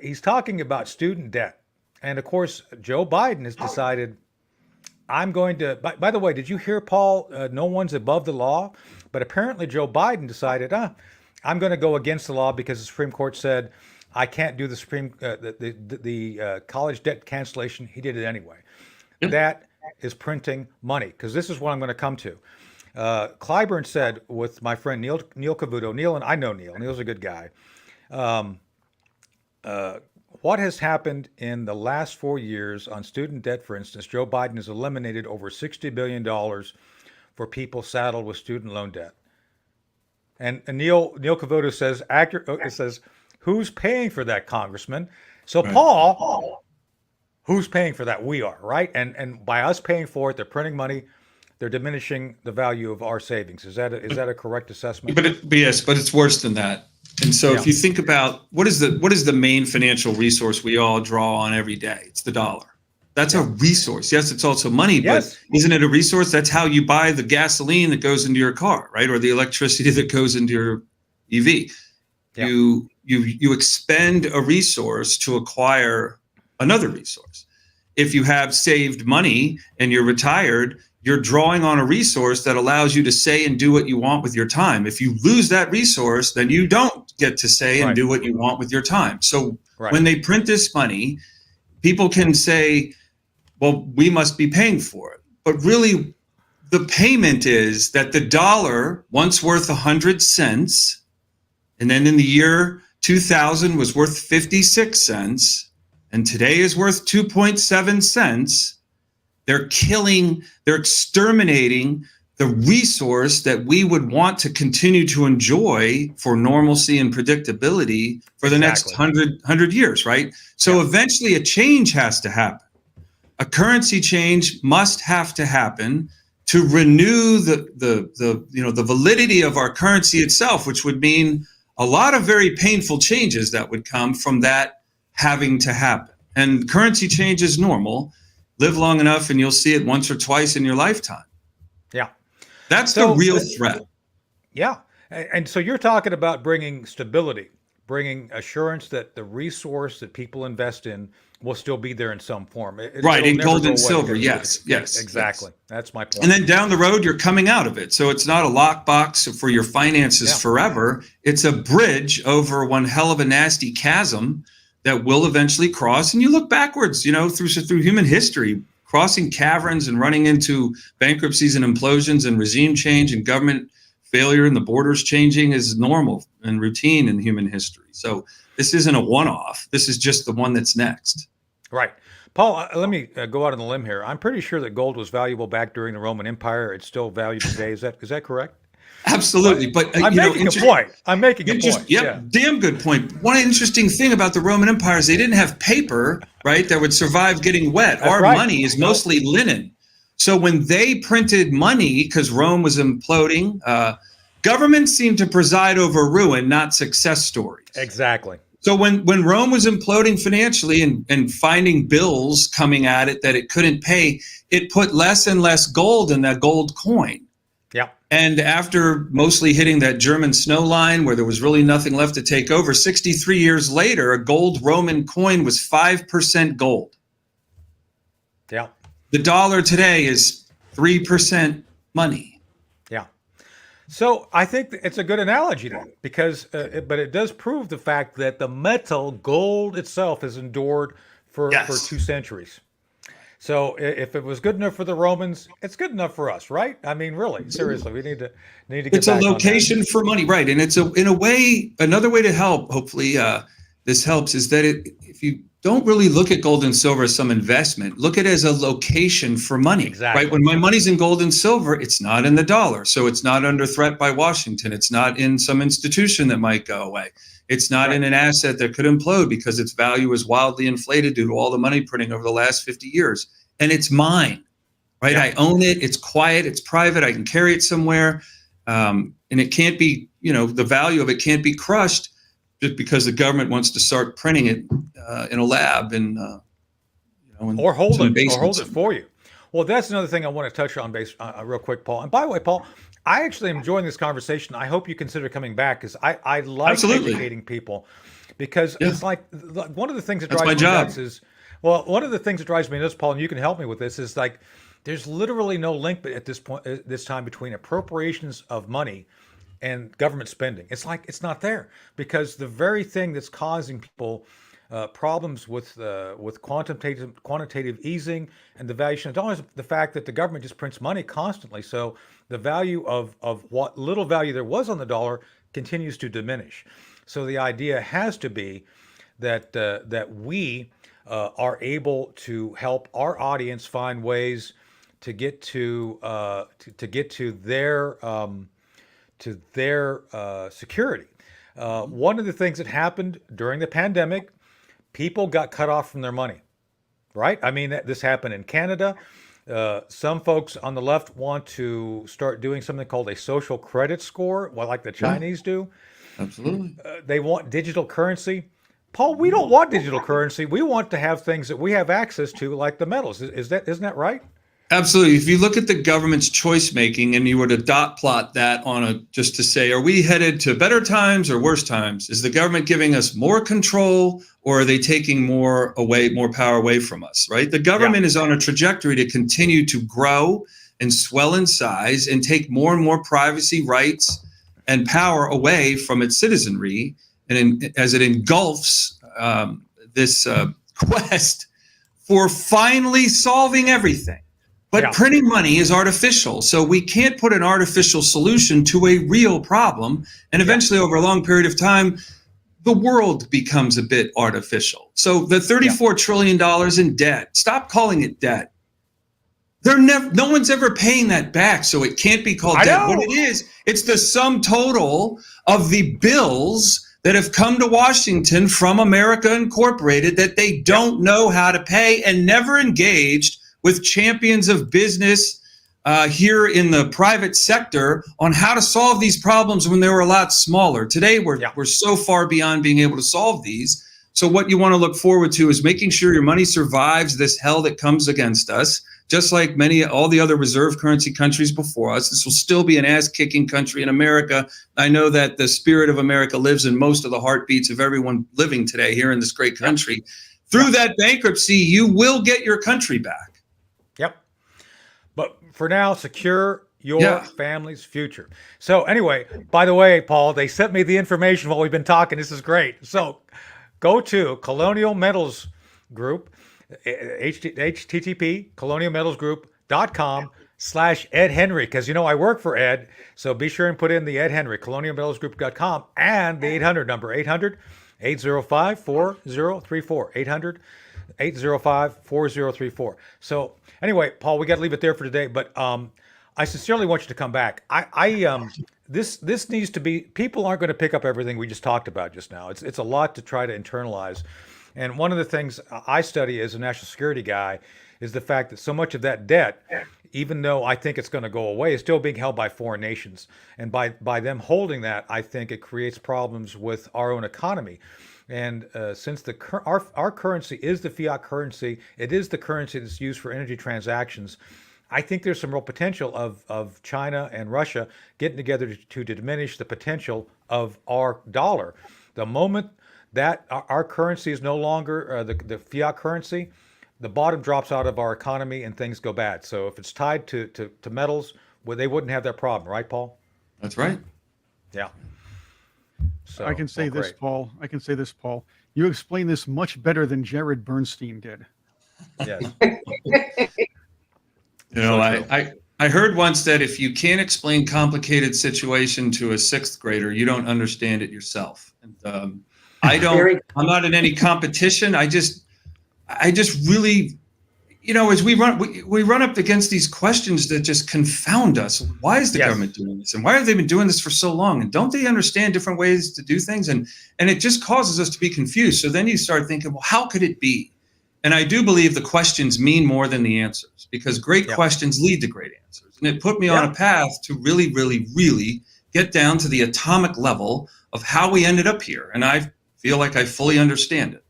he's talking about student debt, and of course, Joe Biden has decided. I'm going to. By the way, did you hear, Paul? No one's above the law, but apparently Joe Biden decided, I'm going to go against the law because the Supreme Court said I can't do the college debt cancellation. He did it anyway. Yep. That is printing money, because this is what I'm going to come to. Clyburn said with my friend Neil Cavuto. Neil, and I know Neil. Neil's a good guy. What has happened in the last 4 years on student debt, for instance? Joe Biden has eliminated over $60 billion for people saddled with student loan debt. And Neil Cavuto says, it says, who's paying for that, Congressman? So right. Paul, who's paying for that? We are, right? And by us paying for it, they're printing money. They're diminishing the value of our savings. Is that a correct assessment? But yes, but it's worse than that. And so if you think about what is the main financial resource we all draw on every day? It's the dollar. That's a resource. Yes, it's also money, but isn't it a resource? That's how you buy the gasoline that goes into your car, right? Or the electricity that goes into your EV. Yeah. You expend a resource to acquire another resource. If you have saved money and you're retired, you're drawing on a resource that allows you to say and do what you want with your time. If you lose that resource, then you don't get to say and do what you want with your time. So when they print this money, people can say, well, we must be paying for it. But really, the payment is that the dollar, once worth 100 cents, and then in the year 2000 was worth 56 cents, and today is worth 2.7 cents, they're exterminating the resource that we would want to continue to enjoy for normalcy and predictability for the next 100 years, right? So eventually a change has to happen. A currency change must have to happen to renew the validity of our currency itself, which would mean a lot of very painful changes that would come from that having to happen. And currency change is normal. Live long enough and you'll see it once or twice in your lifetime. Yeah. That's the real threat. Yeah. And so you're talking about bringing stability, bringing assurance that the resource that people invest in will still be there in some form. Right, in never gold go and away. silver. Yes, Exactly. Yes. That's my point. And then down the road, you're coming out of it. So it's not a lockbox for your finances forever. It's a bridge over one hell of a nasty chasm that will eventually cross. And you look backwards, through human history, crossing caverns and running into bankruptcies and implosions and regime change and government failure and the borders changing is normal and routine in human history. So this isn't a one-off. This is just the one that's next. Right. Paul, let me go out on a limb here. I'm pretty sure that gold was valuable back during the Roman Empire. It's still valued today. Is that correct? Absolutely. But I'm making a point. Damn good point. One interesting thing about the Roman Empire is they didn't have paper, right, that would survive getting wet. Our money is mostly linen. So when they printed money, because Rome was imploding, governments seemed to preside over ruin, not success stories. Exactly. So when Rome was imploding financially and finding bills coming at it that it couldn't pay, it put less and less gold in that gold coin. Yeah. And after mostly hitting that German snow line where there was really nothing left to take over, 63 years later, a gold Roman coin was 5% gold. Yeah. The dollar today is 3% money. Yeah. So I think it's a good analogy then, because, but it does prove the fact that the metal gold itself has endured for 2 centuries. So if it was good enough for the Romans, it's good enough for us, right? I mean, really, seriously, we need to get. It's a location for money, right? And it's in a way, another way to help. Hopefully, this helps is that if you don't really look at gold and silver as some investment, look at it as a location for money. Exactly. Right? When my money's in gold and silver, it's not in the dollar, so it's not under threat by Washington. It's not in some institution that might go away. It's not in an asset that could implode because its value is wildly inflated due to all the money printing over the last 50 years. And it's mine, right? I own it. It's quiet. It's private. I can carry it somewhere. And it can't be, the value of it can't be crushed just because the government wants to start printing it in a lab or hold it for you. Well, that's another thing I want to touch on real quick, Paul. And by the way, Paul, I actually am enjoying this conversation. I hope you consider coming back because I like educating people because it's like one of the things that drives me nuts is, one of the things that drives me nuts, Paul, and you can help me with this, is like there's literally no link at this time between appropriations of money and government spending. It's like it's not there because the very thing that's causing people problems with quantitative easing and the valuation of dollars, the fact that the government just prints money constantly. So the value of what little value there was on the dollar continues to diminish. So the idea has to be that we are able to help our audience find ways to get to their security. One of the things that happened during the pandemic, people got cut off from their money, right? I mean, this happened in Canada. Some folks on the left want to start doing something called a social credit score, like the Chinese do. Absolutely. They want digital currency. Paul, we don't want digital currency. We want to have things that we have access to, like the metals. Isn't that right? Absolutely. If you look at the government's choice making and you were to dot plot that just to say, are we headed to better times or worse times? Is the government giving us more control or are they taking more power away from us, right? The government is on a trajectory to continue to grow and swell in size and take more and more privacy rights and power away from its citizenry. And as it engulfs this quest for finally solving everything. But printing money is artificial. So we can't put an artificial solution to a real problem. And eventually, over a long period of time, the world becomes a bit artificial. So the $34 trillion in debt, stop calling it debt. No one's ever paying that back, so it can't be called debt. What it is, it's the sum total of the bills that have come to Washington from America Incorporated that they don't know how to pay and never engaged with champions of business here in the private sector on how to solve these problems when they were a lot smaller. Today, we're so far beyond being able to solve these. So what you want to look forward to is making sure your money survives this hell that comes against us. Just like all the other reserve currency countries before us, this will still be an ass-kicking country in America. I know that the spirit of America lives in most of the heartbeats of everyone living today here in this great country. through that bankruptcy, you will get your country back. Yep. But for now, secure your family's future. So anyway, by the way, Paul, they sent me the information while we've been talking. This is great. So go to Colonial Metals Group, http colonialmetalsgroup.com/Ed Henry, because I work for Ed. So be sure and put in the Ed Henry, colonialmetalsgroup.com, and the 800 number, 800-805-4034, 800-805-4034. So anyway, Paul, we got to leave it there for today, but I sincerely want you to come back. This needs to be, people aren't going to pick up everything we just talked about just now. It's a lot to try to internalize. And one of the things I study as a national security guy is the fact that so much of that debt, even though I think it's going to go away, is still being held by foreign nations. And by them holding that, I think it creates problems with our own economy. And since our currency is the fiat currency, it is the currency that's used for energy transactions, I think there's some real potential of China and Russia getting together to diminish the potential of our dollar. The moment that our currency is no longer the fiat currency, the bottom drops out of our economy and things go bad. So if it's tied to metals, well, they wouldn't have that problem, right, Paul? That's right. Yeah. So I can say this, Paul. You explain this much better than Jared Bernstein did. Yes. I heard once that if you can't explain complicated situation to a sixth grader, you don't understand it yourself. And I'm not in any competition. I just really, as we run up against these questions that just confound us. Why is the government doing this? And why have they been doing this for so long? And don't they understand different ways to do things? And it just causes us to be confused. So then you start thinking, well, how could it be? And I do believe the questions mean more than the answers, because great questions lead to great answers. And it put me on a path to really, really, really get down to the atomic level of how we ended up here. And I feel like I fully understand it.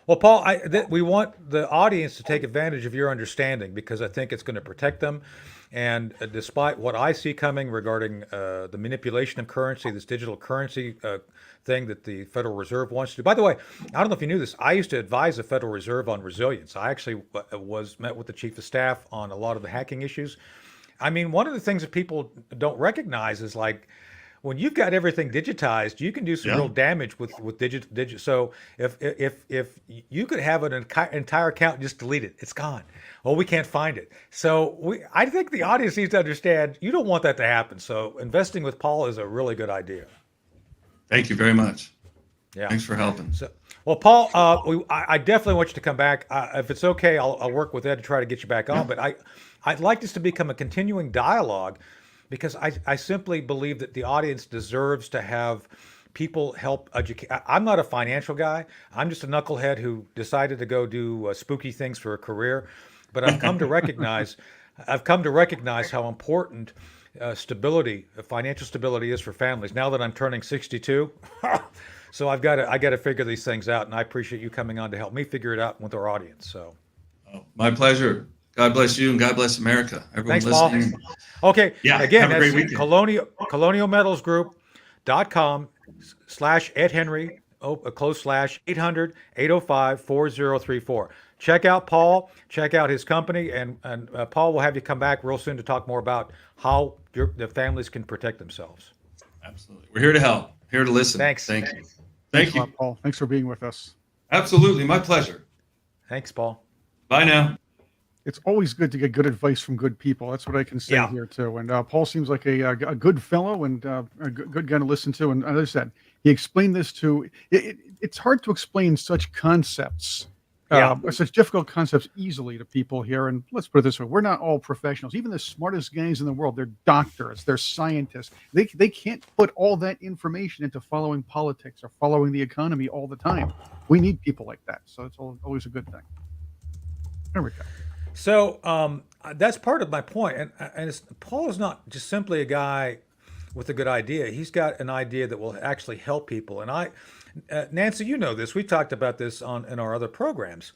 Well, Paul, we want the audience to take advantage of your understanding, because I think it's going to protect them. And despite what I see coming regarding the manipulation of currency, this digital currency thing that the Federal Reserve wants to do. By the way, I don't know if you knew this. I used to advise the Federal Reserve on resilience. I actually met with the chief of staff on a lot of the hacking issues. I mean, one of the things that people don't recognize is, like, when you've got everything digitized, you can do some real damage with digit. So if you could have an entire account just deleted, it's gone. Well, we can't find it. So I think the audience needs to understand you don't want that to happen. So investing with Paul is a really good idea. Thank you very much. Yeah. Thanks for helping. So, well, Paul, I definitely want you to come back. If it's okay, I'll work with Ed to try to get you back on. But I'd like this to become a continuing dialogue, because I simply believe that the audience deserves to have people help educate. I'm not a financial guy. I'm just a knucklehead who decided to go do spooky things for a career. But I've come to recognize how important stability, financial stability, is for families. Now that I'm turning 62, so I got to figure these things out. And I appreciate you coming on to help me figure it out with our audience. So, my pleasure. God bless you and God bless America. Everyone thanks, listening. Paul. Okay. Yeah. Again, have a great that's weekend. colonialmetalsgroup.com/Ed Henry, /800-805-4034. Check out Paul. Check out his company, and Paul will have you come back real soon to talk more about how the families can protect themselves. Absolutely. We're here to help. Here to listen. Thanks. Thank you. Thanks a lot, Paul. Thanks for being with us. Absolutely. My pleasure. Thanks, Paul. Bye now. It's always good to get good advice from good people. That's what I can say here too. And Paul seems like a good fellow and a good guy to listen to. And as I said, he explained this to. It's hard to explain such concepts, such difficult concepts, easily to people here. And let's put it this way: we're not all professionals. Even the smartest guys in the world, they're doctors, they're scientists. They can't put all that information into following politics or following the economy all the time. We need people like that. So it's always a good thing. There we go. So that's part of my point. And Paul is not just simply a guy with a good idea. He's got an idea that will actually help people. And Nancy, you know this. We talked about this in our other programs.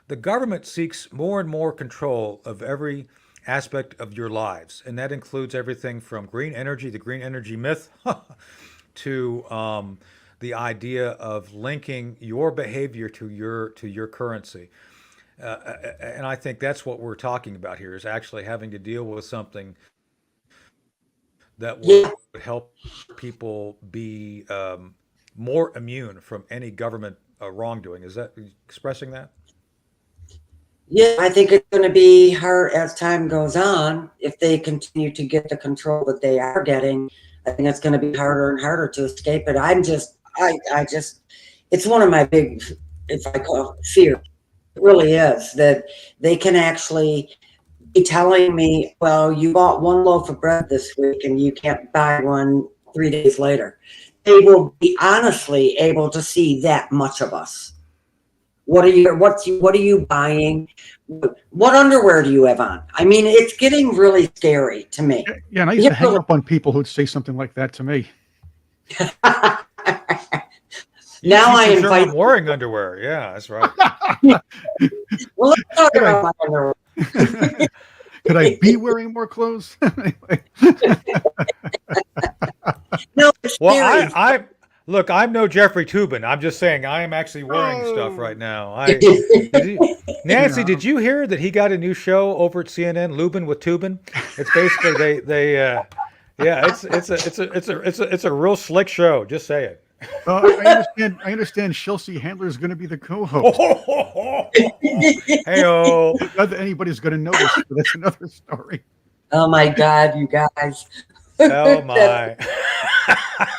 The government seeks more and more control of every aspect of your lives. And that includes everything from green energy, the green energy myth, to the idea of linking your behavior to your currency. And I think that's what we're talking about here, is actually having to deal with something that would help people be more immune from any government wrongdoing. Is that expressing that? Yeah, I think it's going to be hard as time goes on. If they continue to get the control that they are getting, I think it's going to be harder and harder to escape it. I just, it's one of my big, if I call it fear, it really is, that they can actually be telling me, well, you bought one loaf of bread this week and you can't buy one 3 days later. They will be honestly able to see that much of us. What are you buying? What underwear do you have on? I mean, it's getting really scary to me. Yeah, and I used to hang up on people who'd say something like that to me. Now I invite. I'm wearing underwear. Yeah, that's right. Well, let's talk about my underwear. Could I be wearing more clothes? No, it's well, I look, I'm no Jeffrey Toobin. I'm just saying I am actually wearing stuff right now. Nancy, did you hear that he got a new show over at CNN, Lubin with Toobin? It's basically it's a real slick show. Just say it. I understand Chelsea Handler is going to be the co-host. Hey-o. Not that anybody's going to notice, but that's another story. Oh my God, you guys. Oh my.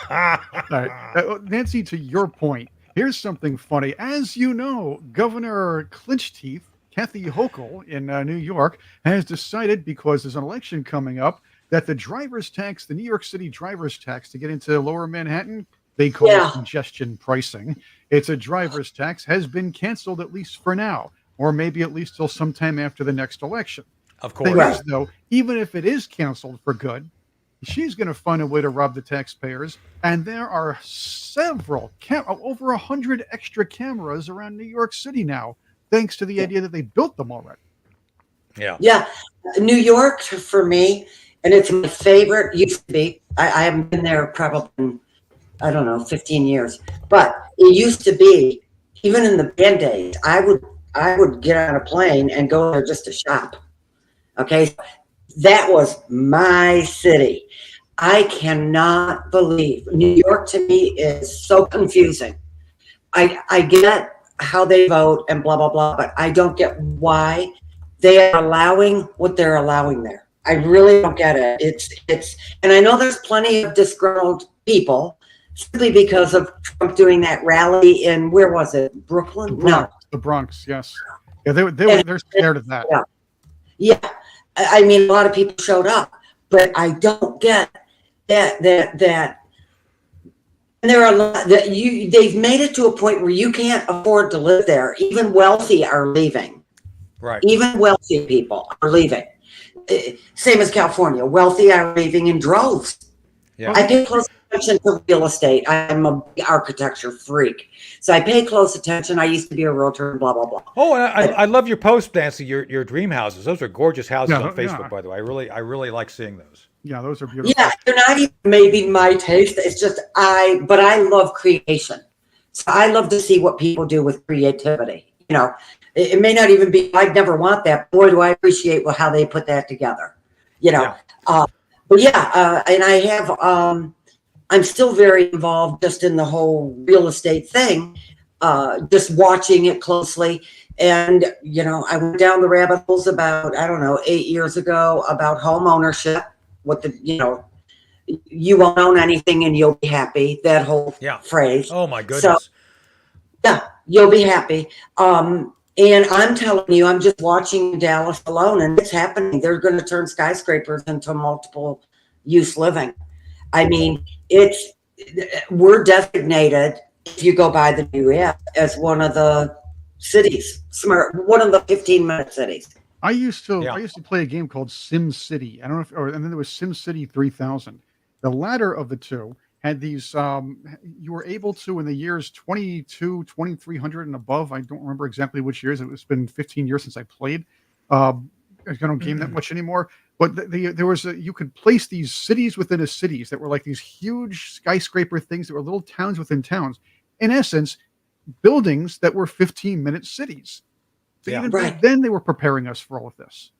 All right. Nancy, to your point, here's something funny. As you know, Governor Clinch-Teeth, Kathy Hochul in New York, has decided, because there's an election coming up, that the driver's tax, the New York City driver's tax to get into lower Manhattan, they call it congestion pricing. It's a driver's tax, has been canceled, at least for now, or maybe at least till sometime after the next election. Of course. Thing is, though, even if it is canceled for good, she's going to find a way to rob the taxpayers. And there are several, over 100 extra cameras around New York City now, thanks to the idea that they built them already. Yeah. Yeah. New York, for me, and it's my favorite, used to be. I haven't been there probably in, I don't know, 15 years. But it used to be, even in the band days, I would get on a plane and go there just to shop. Okay. That was my city. I cannot believe New York to me is so confusing. I get how they vote and blah, blah, blah, but I don't get why they are allowing what they're allowing there. I really don't get it. And I know there's plenty of disgruntled people simply because of Trump doing that rally in, where was it? Brooklyn? The Bronx, yes. Yeah, they're scared of that. Yeah. I mean, a lot of people showed up, but I don't get that. And there are a lot that they've made it to a point where you can't afford to live there. Even wealthy are leaving. Right. Even wealthy people are leaving. Same as California. Wealthy are leaving in droves. Yeah. I pay close attention to real estate. I'm a architecture freak. So I pay close attention. I used to be a realtor and blah, blah, blah. Oh, and I love your post, Nancy, your dream houses. Those are gorgeous houses on Facebook, by the way. I really like seeing those. Yeah, those are beautiful. Yeah, they're not even maybe my taste. It's just but I love creation. So I love to see what people do with creativity. You know, it may not even be, I'd never want that. Boy, do I appreciate how they put that together. You know, but yeah, and I have, I'm still very involved just in the whole real estate thing, just watching it closely. And, you know, I went down the rabbit holes about, I don't know, 8 years ago about home ownership. You won't own anything and you'll be happy. That whole phrase. Oh my goodness. So, yeah, you'll be happy. And I'm telling you, I'm just watching Dallas alone, and it's happening. They're going to turn skyscrapers into multiple use living. I mean, we're designated, if you go by the new app, as one of the cities, one of the 15-minute cities. I used to play a game called Sim City. I don't know and then there was Sim City 3000. The latter of the two had these, you were able to, in the years 2300 and above, I don't remember exactly which years, it's been 15 years since I played. I don't game that much anymore, But there was you could place these cities within a cities that were like these huge skyscraper things that were little towns within towns. In essence, buildings that were 15-minute cities. So even back then, they were preparing us for all of this.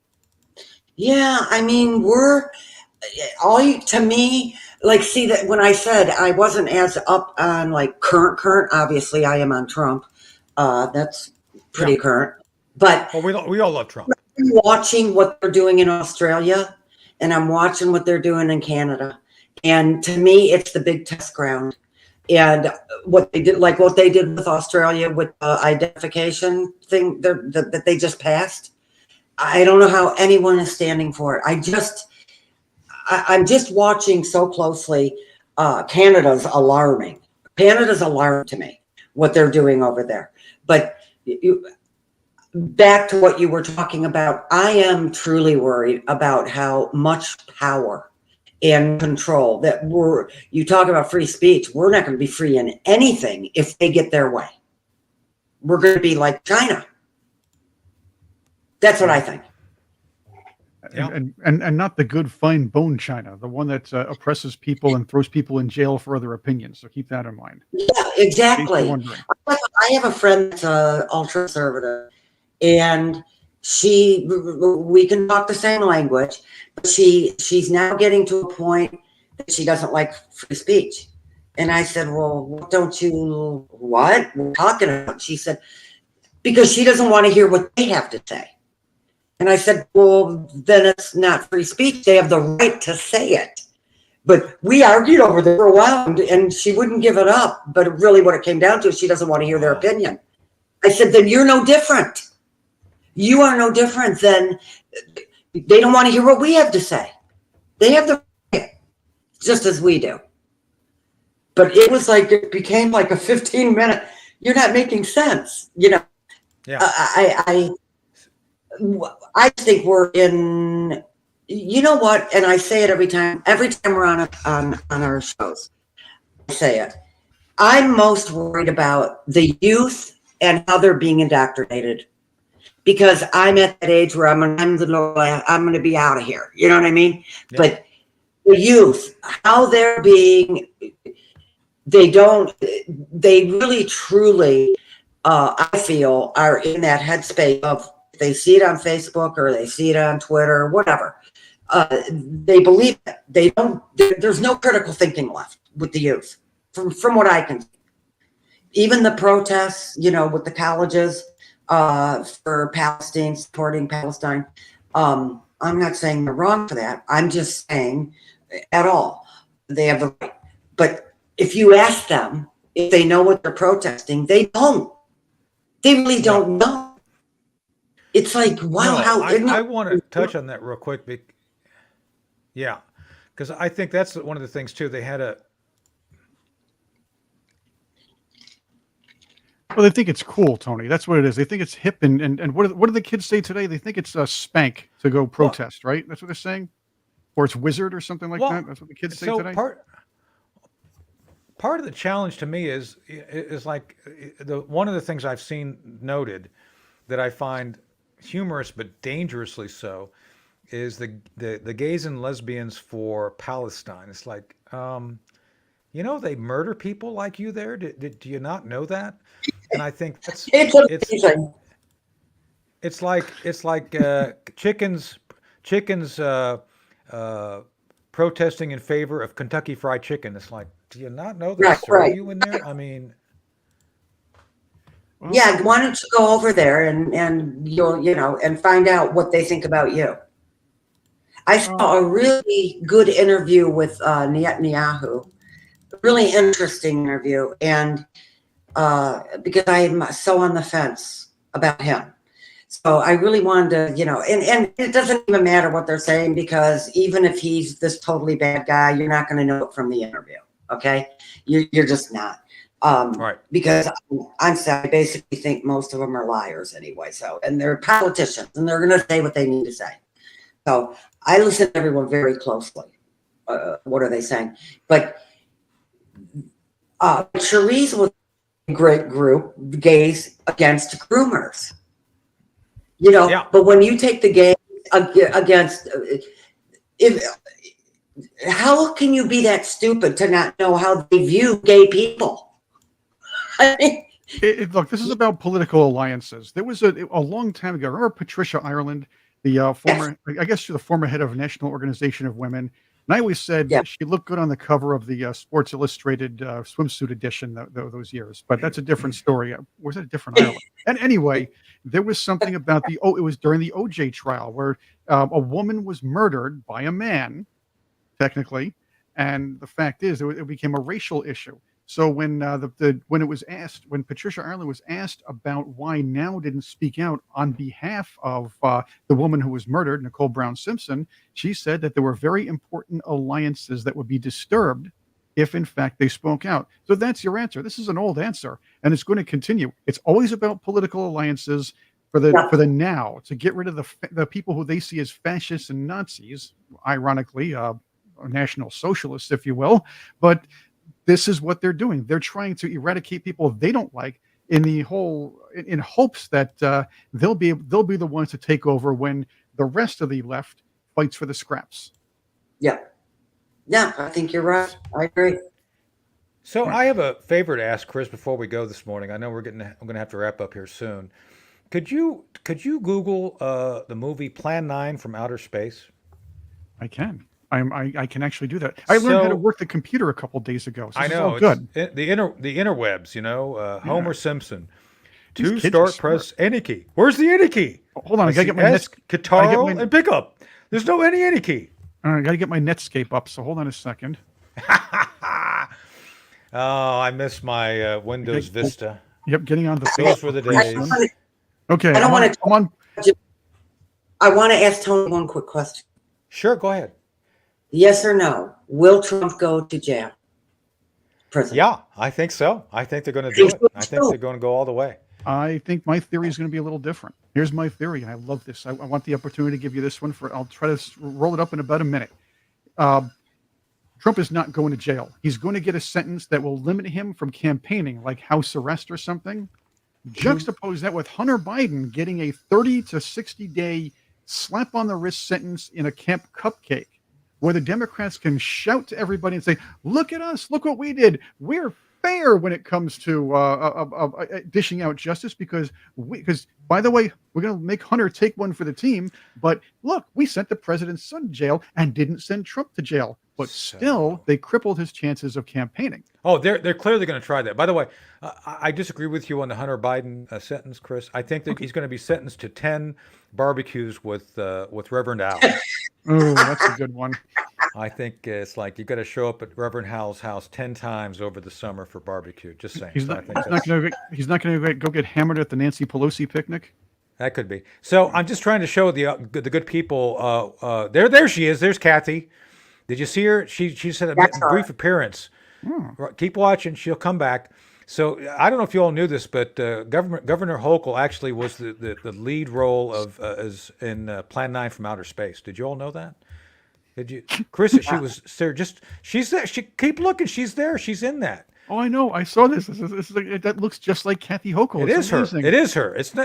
Yeah, I mean, to me, like, see that when I said I wasn't as up on like current, obviously I am on Trump. That's pretty current. But we all love Trump. I'm watching what they're doing in Australia, and I'm watching what they're doing in Canada. And to me, it's the big test ground. And what they did with Australia with the identification thing that they just passed. I don't know how anyone is standing for it. I'm just watching so closely. Canada's alarming. Canada's alarming to me, what they're doing over there. But back to what you were talking about, I am truly worried about how much power and control that you talk about free speech. We're not going to be free in anything if they get their way. We're going to be like China. That's what I think. And not the good fine bone China, the one that oppresses people and throws people in jail for other opinions. So keep that in mind. Yeah, exactly. I have a friend that's ultra conservative, and we can talk the same language, but she's now getting to a point that she doesn't like free speech. And I said, well, what we're talking about? She said, because she doesn't want to hear what they have to say. And I said, well, then it's not free speech. They have the right to say it. But we argued over there for a while, and she wouldn't give it up. But really what it came down to is she doesn't want to hear their opinion. I said, then you're no different. You are no different than they don't want to hear what we have to say. They have the right, just as we do. But it became like a 15-minute, you're not making sense. Yeah. I think we're in, you know what? And I say it every time we're on our shows, I say it. I'm most worried about the youth and how they're being indoctrinated, because I'm at that age where I'm going to be out of here. You know what I mean? Yeah. But the youth, how they're being, they really truly, I feel, are in that headspace of, they see it on Facebook or they see it on Twitter or whatever. They believe it. They don't. There's no critical thinking left with the youth, from what I can see. Even the protests, with the colleges for Palestine, supporting Palestine. I'm not saying they're wrong for that. I'm just saying, at all, they have the right. But if you ask them if they know what they're protesting, they don't. They really don't know. It's like, wow, I want to touch on that real quick. Because I think that's one of the things, too. They had Well, they think it's cool, Tony. That's what it is. They think it's hip. And what do the kids say today? They think it's a spank to go protest, right? That's what they're saying? Or it's wizard or something like that? That's what the kids say today? Part of the challenge to me is like one of the things I've seen noted that I find humorous but dangerously so is the gays and lesbians for Palestine. It's like, they murder people like you there. Do you not know that? And I think that's it's like chickens protesting in favor of Kentucky Fried Chicken. It's like, do you not know there's you in there? I mean. Yeah, why don't you go over there and you'll and find out what they think about you. I saw a really good interview with Netanyahu, really interesting interview, and because I'm so on the fence about him, so I really wanted to, and it doesn't even matter what they're saying, because even if he's this totally bad guy, you're not going to know it from the interview. Okay, you're just not. Right. Because I basically think most of them are liars anyway. So, and they're politicians, and they're going to say what they need to say. So I listen to everyone very closely. What are they saying? But Cherise was a great group, gays against groomers. But when you take the gays against, if how can you be that stupid to not know how they view gay people? I mean, Look, this is about political alliances. There was a long time ago. Remember Patricia Ireland, the former, I guess, she's the former head of National Organization of Women. And I always said yeah. she looked good on the cover of the Sports Illustrated swimsuit edition those years. But that's a different story. Was it a different Ireland? And anyway, there was something about it was during the OJ trial where a woman was murdered by a man, technically, and the fact is it became a racial issue. So when when Patricia Ireland was asked about why Now didn't speak out on behalf of the woman who was murdered, Nicole Brown Simpson, she said that there were very important alliances that would be disturbed if in fact they spoke out. So that's your answer. This is an old answer, and it's going to continue. It's always about political alliances for the now, to get rid of the people who they see as fascists and Nazis, ironically, national socialists, if you will, but this is what they're doing. They're trying to eradicate people they don't like in hopes that they'll be the ones to take over when the rest of the left fights for the scraps. Yeah, I think you're right. I agree. So I have a favor to ask Chris before we go this morning. I know I'm going to have to wrap up here soon. Could you Google the movie Plan 9 from Outer Space? I can. I can actually do that. I learned how to work the computer a couple days ago. So I know. Good. The interwebs, Homer Simpson. These To start, press any key. Where's the any key? Hold on, I gotta get my guitar and pickup. There's no any key. I gotta get my Netscape up. So hold on a second. Oh, I miss my Windows Vista. Yep, getting on the. Those were the days. Okay, I don't want to. Come on. I want to ask Tony one quick question. Sure, go ahead. Yes or no? Will Trump go to jail? Prison? Yeah, I think so. I think they're going to do it. I think they're going to go all the way. I think my theory is going to be a little different. Here's my theory, and I love this. I want the opportunity to give you this one. I'll try to roll it up in about a minute. Trump is not going to jail. He's going to get a sentence that will limit him from campaigning, like house arrest or something. Juxtapose that with Hunter Biden getting a 30 to 60 day slap on the wrist sentence in a camp cupcake, where the Democrats can shout to everybody and say, look at us, look what we did. We're fair when it comes to dishing out justice because by the way, we're going to make Hunter take one for the team. But look, we sent the president's son to jail and didn't send Trump to jail. But still, they crippled his chances of campaigning. Oh, they're clearly going to try that. By the way, I disagree with you on the Hunter Biden sentence, Chris. I think that he's going to be sentenced to 10 barbecues with Reverend Al. Oh, that's a good one. I think it's like you got to show up at Reverend Hal's house 10 times over the summer for barbecue. Just saying. He's not going to go get hammered at the Nancy Pelosi picnic. That could be. So I'm just trying to show the good people. There she is. There's Kathy. Did you see her? She said a brief appearance. Keep watching. She'll come back. So I don't know if you all knew this, but Governor Hochul actually was the lead role of in Plan 9 from Outer Space. Did you all know that? Did you, Chris? She was there. She's there. She keep looking. She's there. She's in that. Oh, I know. I saw this. That looks just like Kathy Hochul. It is amazing. Her. It is her. It's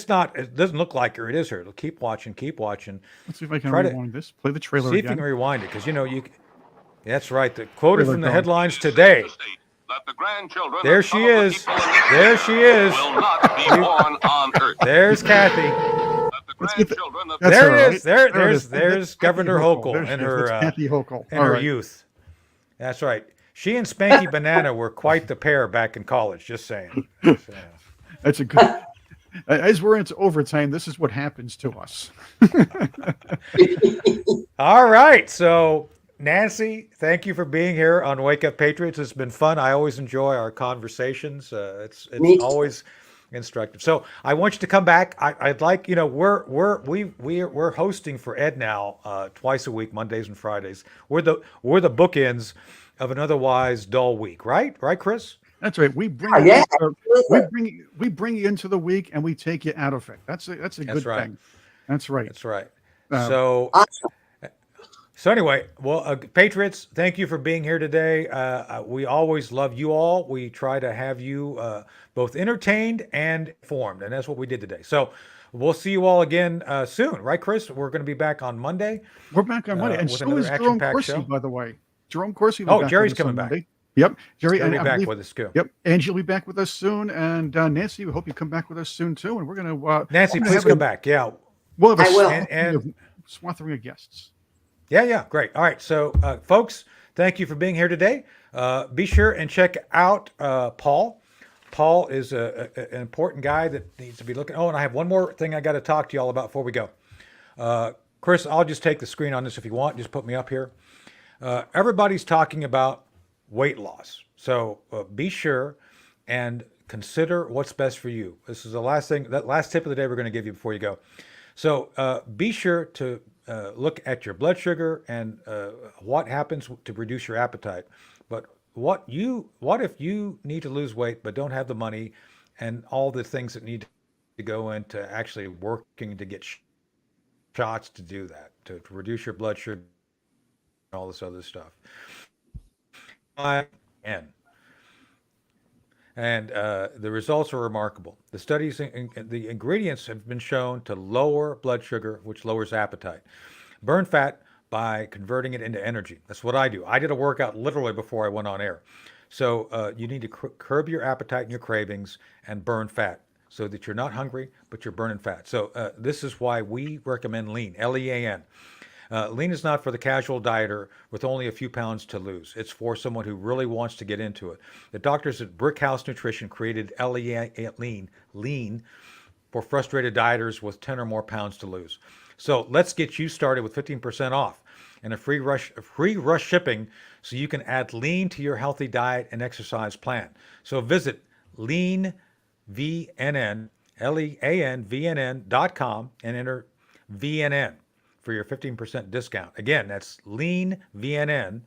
not. It doesn't look like her. It is her. Keep watching. Keep watching. Let's see if I can rewind this. Play the trailer again. See if you can rewind it, because you. That's right. The quoted from the headlines today. There she is. There she is. There's Kathy. There it is. There's Governor Hochul in her Kathy Hochul in her youth. That's right. She and Spanky Banana were quite the pair back in college. Just saying. That's a good. As we're into overtime, this is what happens to us. All right. So, Nancy, thank you for being here on Wake Up Patriots. It's been fun. I always enjoy our conversations. It's always instructive. So I want you to come back. I'd like, we're hosting for Ed now twice a week, Mondays and Fridays. We're the bookends of an otherwise dull week, right? Right, Chris? That's right. We bring you into the week and we take you out of it. That's a good thing. That's right. That's right. So anyway, well, Patriots, thank you for being here today. We always love you all. We try to have you both entertained and informed, and that's what we did today. So we'll see you all again soon, right, Chris? We're going to be back on Monday. We're back on Monday, and with so another is Jerome action-packed Corsi, show. by the way. Jerome Corsi will be back Jerry's with us coming on back. Monday. Yep, Jerry, He'll and be I back believe, with us too. Yep, Angie will be back with us soon, and Nancy, we hope you come back with us soon too. And we're going to Nancy, please come back. Yeah, we'll have I will. a swathering of guests. Yeah, great. All right, so folks, thank you for being here today. Be sure and check out Paul. Paul is an important guy that needs to be looking. Oh, and I have one more thing I got to talk to you all about before we go. Chris, I'll just take the screen on this if you want. Just put me up here. Everybody's talking about weight loss. So be sure and consider what's best for you. This is the last thing, that last tip of the day we're going to give you before you go. So be sure to look at your blood sugar and what happens to reduce your appetite. But what if you need to lose weight but don't have the money and all the things that need to go into actually working to get shots to do that, to reduce your blood sugar and all this other stuff. And the results are remarkable. The studies, the ingredients have been shown to lower blood sugar, which lowers appetite. Burn fat by converting it into energy. That's what I do. I did a workout literally before I went on air. So you need to curb your appetite and your cravings and burn fat so that you're not hungry, but you're burning fat. So this is why we recommend lean, L-E-A-N. Lean is not for the casual dieter with only a few pounds to lose. It's for someone who really wants to get into it. The doctors at Brickhouse Nutrition created lean for frustrated dieters with 10 or more pounds to lose. So let's get you started with 15% off and a free rush shipping so you can add lean to your healthy diet and exercise plan. So visit leanvnn.com and enter VNN for your 15% discount. Again, that's leanvnn,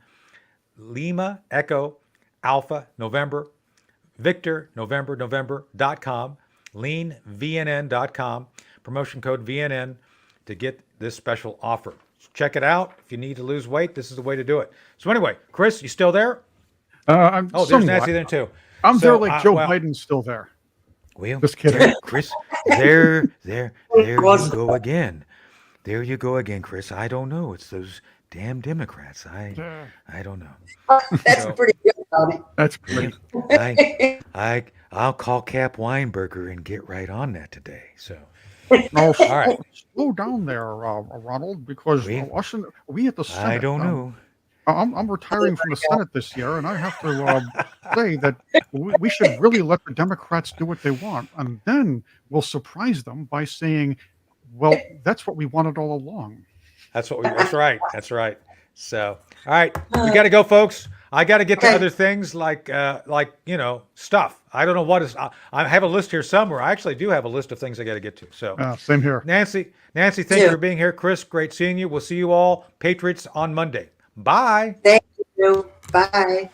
Lima, Echo, Alpha, November, Victor, November.com, leanvnn.com, promotion code VNN to get this special offer. Check it out. If you need to lose weight, this is the way to do it. So anyway, Chris, you still there? I'm there's somewhat. Nancy there too. I'm there like Joe Biden's still there. Well, just kidding. Chris, there you go again. There you go again, Chris. I don't know. It's those damn Democrats. I don't know. That's pretty good, Tony. That's great. I'll call Cap Weinberger and get right on that today. So, all right. Slow down there, Ronald, because we at the Senate. I don't know. I'm retiring from the Senate this year, and I have to say that we should really let the Democrats do what they want, and then we'll surprise them by saying, well, that's what we wanted all along. That's right. That's right. So, all right, we got to go, folks. I got to get to other things like stuff. I don't know what is. I have a list here somewhere. I actually do have a list of things I got to get to. So, same here. Nancy, thank you for being here. Chris, great seeing you. We'll see you all Patriots on Monday. Bye. Thank you. Bye.